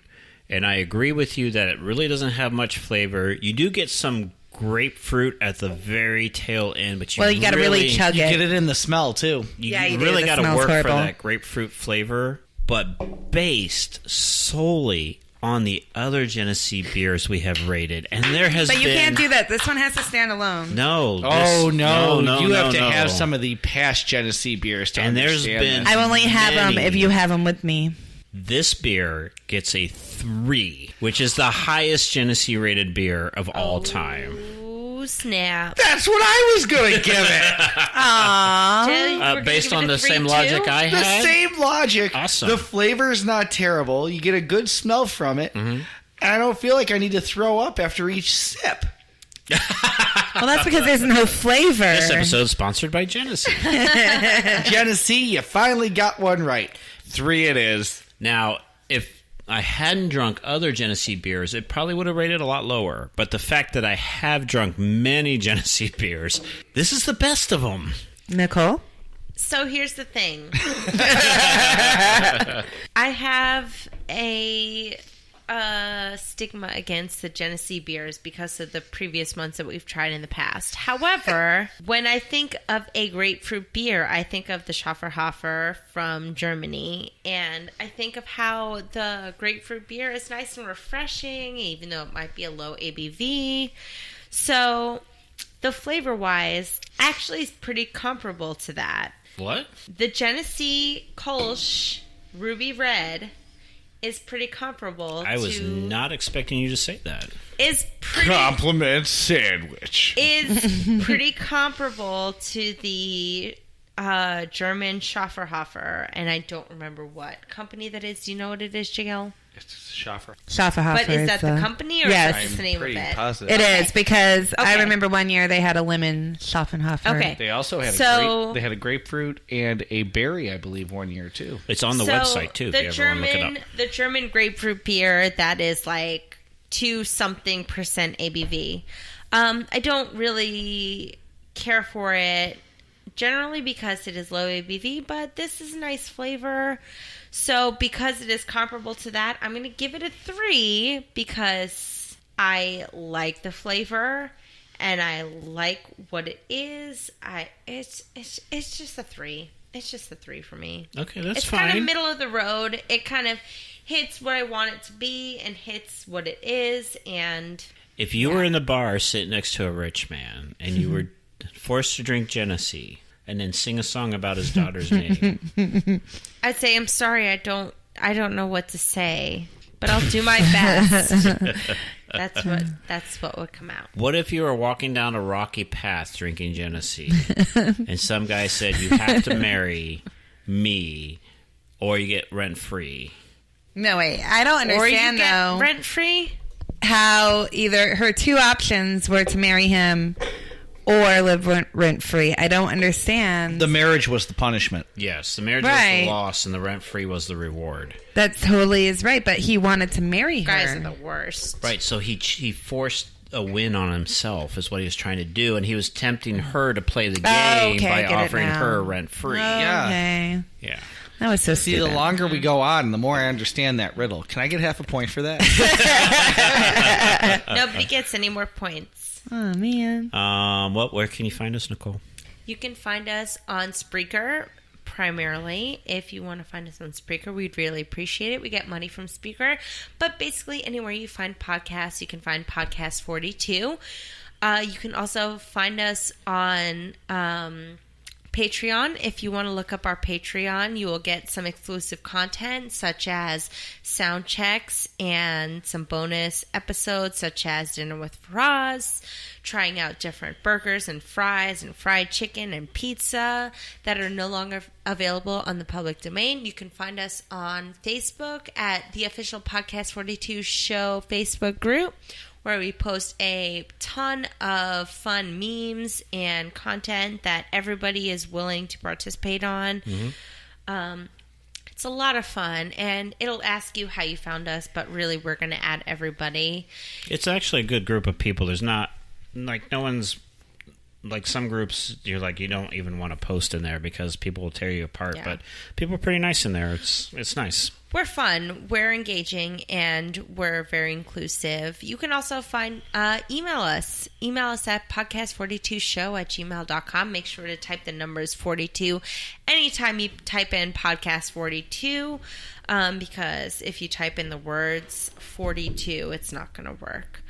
and I agree with you that it really doesn't have much flavor. You do get some grapefruit at the very tail end, but you Well, you got to really chug you it. get it in the smell, too. Yeah, you do. really That got to smells work for horrible. that grapefruit flavor, but based solely on the other Genesee beers we have rated, and there has But you been... can't do that. This one has to stand alone. No. Oh, this- no. You have to no. have some of the past Genesee beers to And there's understand been- that. I only have them Many. if you have them with me. This beer gets a 3, which is the highest Genesee rated beer of all time. Ooh, snap. That's what I was going to give it. Aww. Jill, you were gonna Based give it on a the 3 same too? logic I The had. same logic. Awesome. The flavor's not terrible. You get a good smell from it. Mm-hmm. And I don't feel like I need to throw up after each sip. Well, that's because there's no flavor. This episode is sponsored by Genesee. Genesee, you finally got one right. 3 it is. Now, if I hadn't drunk other Genesee beers, it probably would have rated a lot lower. But the fact that I have drunk many Genesee beers, this is the best of them. Nicole? So here's the thing. I have a stigma against the Genesee beers because of the previous ones that we've tried in the past. However, when I think of a grapefruit beer, I think of the Schafferhofer from Germany, and I think of how the grapefruit beer is nice and refreshing, even though it might be a low ABV. So the flavor-wise, actually is pretty comparable to that. What? The Genesee Kolsch Ruby Red is pretty comparable I was to... not expecting you to say that. Is pretty... Compliment sandwich. Is pretty comparable to the German Schafferhofer, and I don't remember what company that is. Do you know what it is, Jill? It's Schaffer. Schafferhofer. But is that the company, or yes. is that the name of it? Positive. It is, because I remember one year they had a lemon Schafferhofer. Okay. They also had So- they had a grapefruit and a berry, I believe, one year too. It's on the website, too, if you ever want to look it up. The German grapefruit beer, that is like 2-something% ABV. I don't really care for it generally because it is low ABV, but this is a nice flavor. So because it is comparable to that, I'm going to give it a 3 because I like the flavor and I like what it is. It's just a 3. It's just a 3 for me. Okay, that's it's fine. kind of middle of the road. It kind of hits what I want it to be and hits what it is. And If you were in the bar sitting next to a rich man and you were forced to drink Genesee and then sing a song about his daughter's name, I'd say, I'm sorry, I don't know what to say, but I'll do my best. That's what would come out. what if you were walking down a rocky path drinking Genesee and some guy said you have to marry me or you get rent free? No, wait. I don't understand, or you though, get rent free. how either her two options were to marry him or live rent free. I don't understand. The marriage was the punishment. Yes, the marriage was Right. the loss and the rent free was the reward. That totally is right, but he wanted to marry her. Guys are the worst. Right, so he forced a win on himself is what he was trying to do, and he was tempting her to play the game okay, I by get it offering now. her rent free. Yeah. Okay. Yeah. That was so See, stupid. the longer we go on, the more I understand that riddle. Can I get half a point for that? Nobody gets any more points. Oh, man. Where can you find us, Nicole? You can find us on Spreaker primarily. If you want to find us on Spreaker, we'd really appreciate it. We get money from Spreaker. But basically, anywhere you find podcasts, you can find Podcast 42. You can also find us on Patreon. If you want to look up our Patreon, you will get some exclusive content such as sound checks and some bonus episodes such as Dinner with Faraz, trying out different burgers and fries and fried chicken and pizza that are no longer available on the public domain. You can find us on Facebook at the official Podcast 42 Show Facebook group, where we post a ton of fun memes and content that everybody is willing to participate on. It's a lot of fun, and it'll ask you how you found us, but really we're going to add everybody. It's actually a good group of people. There's not, like, no one's, like, some groups, you're like, you don't even want to post in there because people will tear you apart, Yeah. but people are pretty nice in there. It's nice. We're fun, we're engaging, and we're very inclusive. You can also email us. Email us at podcast42show@gmail.com. Make sure to type the numbers 42 anytime you type in podcast 42, because if you type in the words 42, it's not going to work.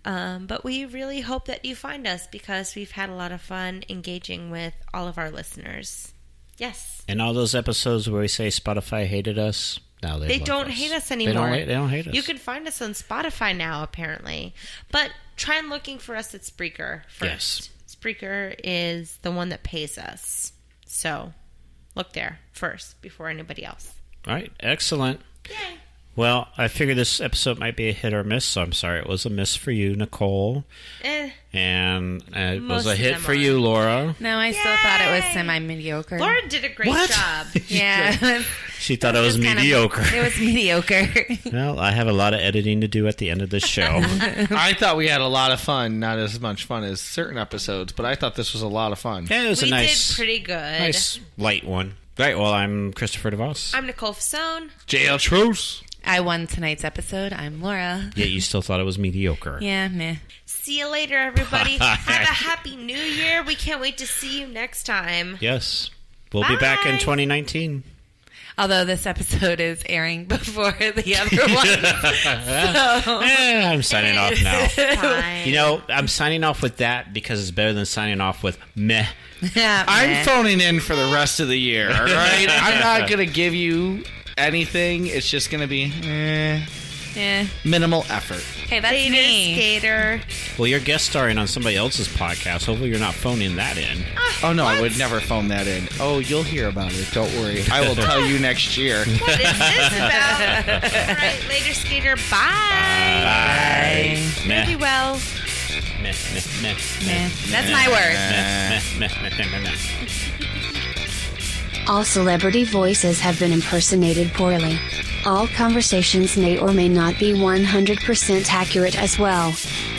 But we really hope that you find us because we've had a lot of fun engaging with all of our listeners. Yes. And all those episodes where we say Spotify hated us, now they love don't us. hate us anymore. They don't hate us. You can find us on Spotify now, apparently. But try and looking for us at Spreaker first. Yes. Spreaker is the one that pays us. So look there first before anybody else. All right, excellent. Yay. Well, I figured this episode might be a hit or miss, so I'm sorry it was a miss for you, Nicole. And it was Most a of hit them for are. you, Laura. No, I still thought it was semi-mediocre. Laura did a great What? job. Yeah. She thought it was Just kind of- mediocre. it was mediocre. Well, I have a lot of editing to do at the end of this show. I thought we had a lot of fun. Not as much fun as certain episodes, but I thought this was a lot of fun. Yeah, it was We a nice, did pretty good. nice light one. Right, well, I'm Christopher DeVos. I'm Nicole Fasone. JL Truce. I won tonight's episode. I'm Laura. Yet you still thought it was mediocre. Yeah, meh. See you later, everybody. Have a happy new year. We can't wait to see you next time. Yes. We'll be back in Bye. 2019. Although this episode is airing before the other one. So. I'm signing off now. Fine. You know, I'm signing off with that because it's better than signing off with meh. Yeah, I'm meh. phoning in for the rest of the year, all right? I'm not going to give you anything. It's just going to be Yeah. minimal effort. Hey, that's Later, me. skater. Well, you're guest starring on somebody else's podcast. Hopefully you're not phoning that in. Oh, no, I would never phone that in. Oh, you'll hear about it. Don't worry. I will tell you next year. What is this about? All right, later, skater. Bye. Bye. Meh. Be well. Meh, meh, meh, Meh. That's my word. meh, meh, meh, meh, meh, meh. All celebrity voices have been impersonated poorly. All conversations may or may not be 100% accurate as well.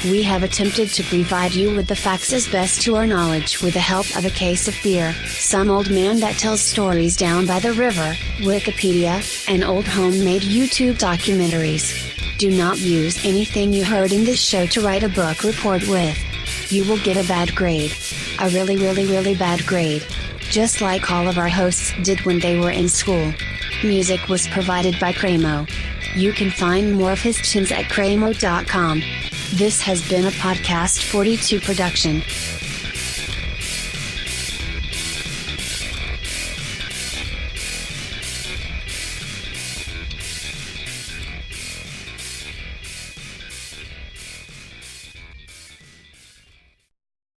We have attempted to provide you with the facts as best to our knowledge with the help of a case of beer, some old man that tells stories down by the river, Wikipedia, and old homemade YouTube documentaries. Do not use anything you heard in this show to write a book report with. You will get a bad grade. A really, really, really bad grade. Just like all of our hosts did when they were in school. Music was provided by Cramo. You can find more of his tunes at cramo.com. This has been a Podcast 42 production.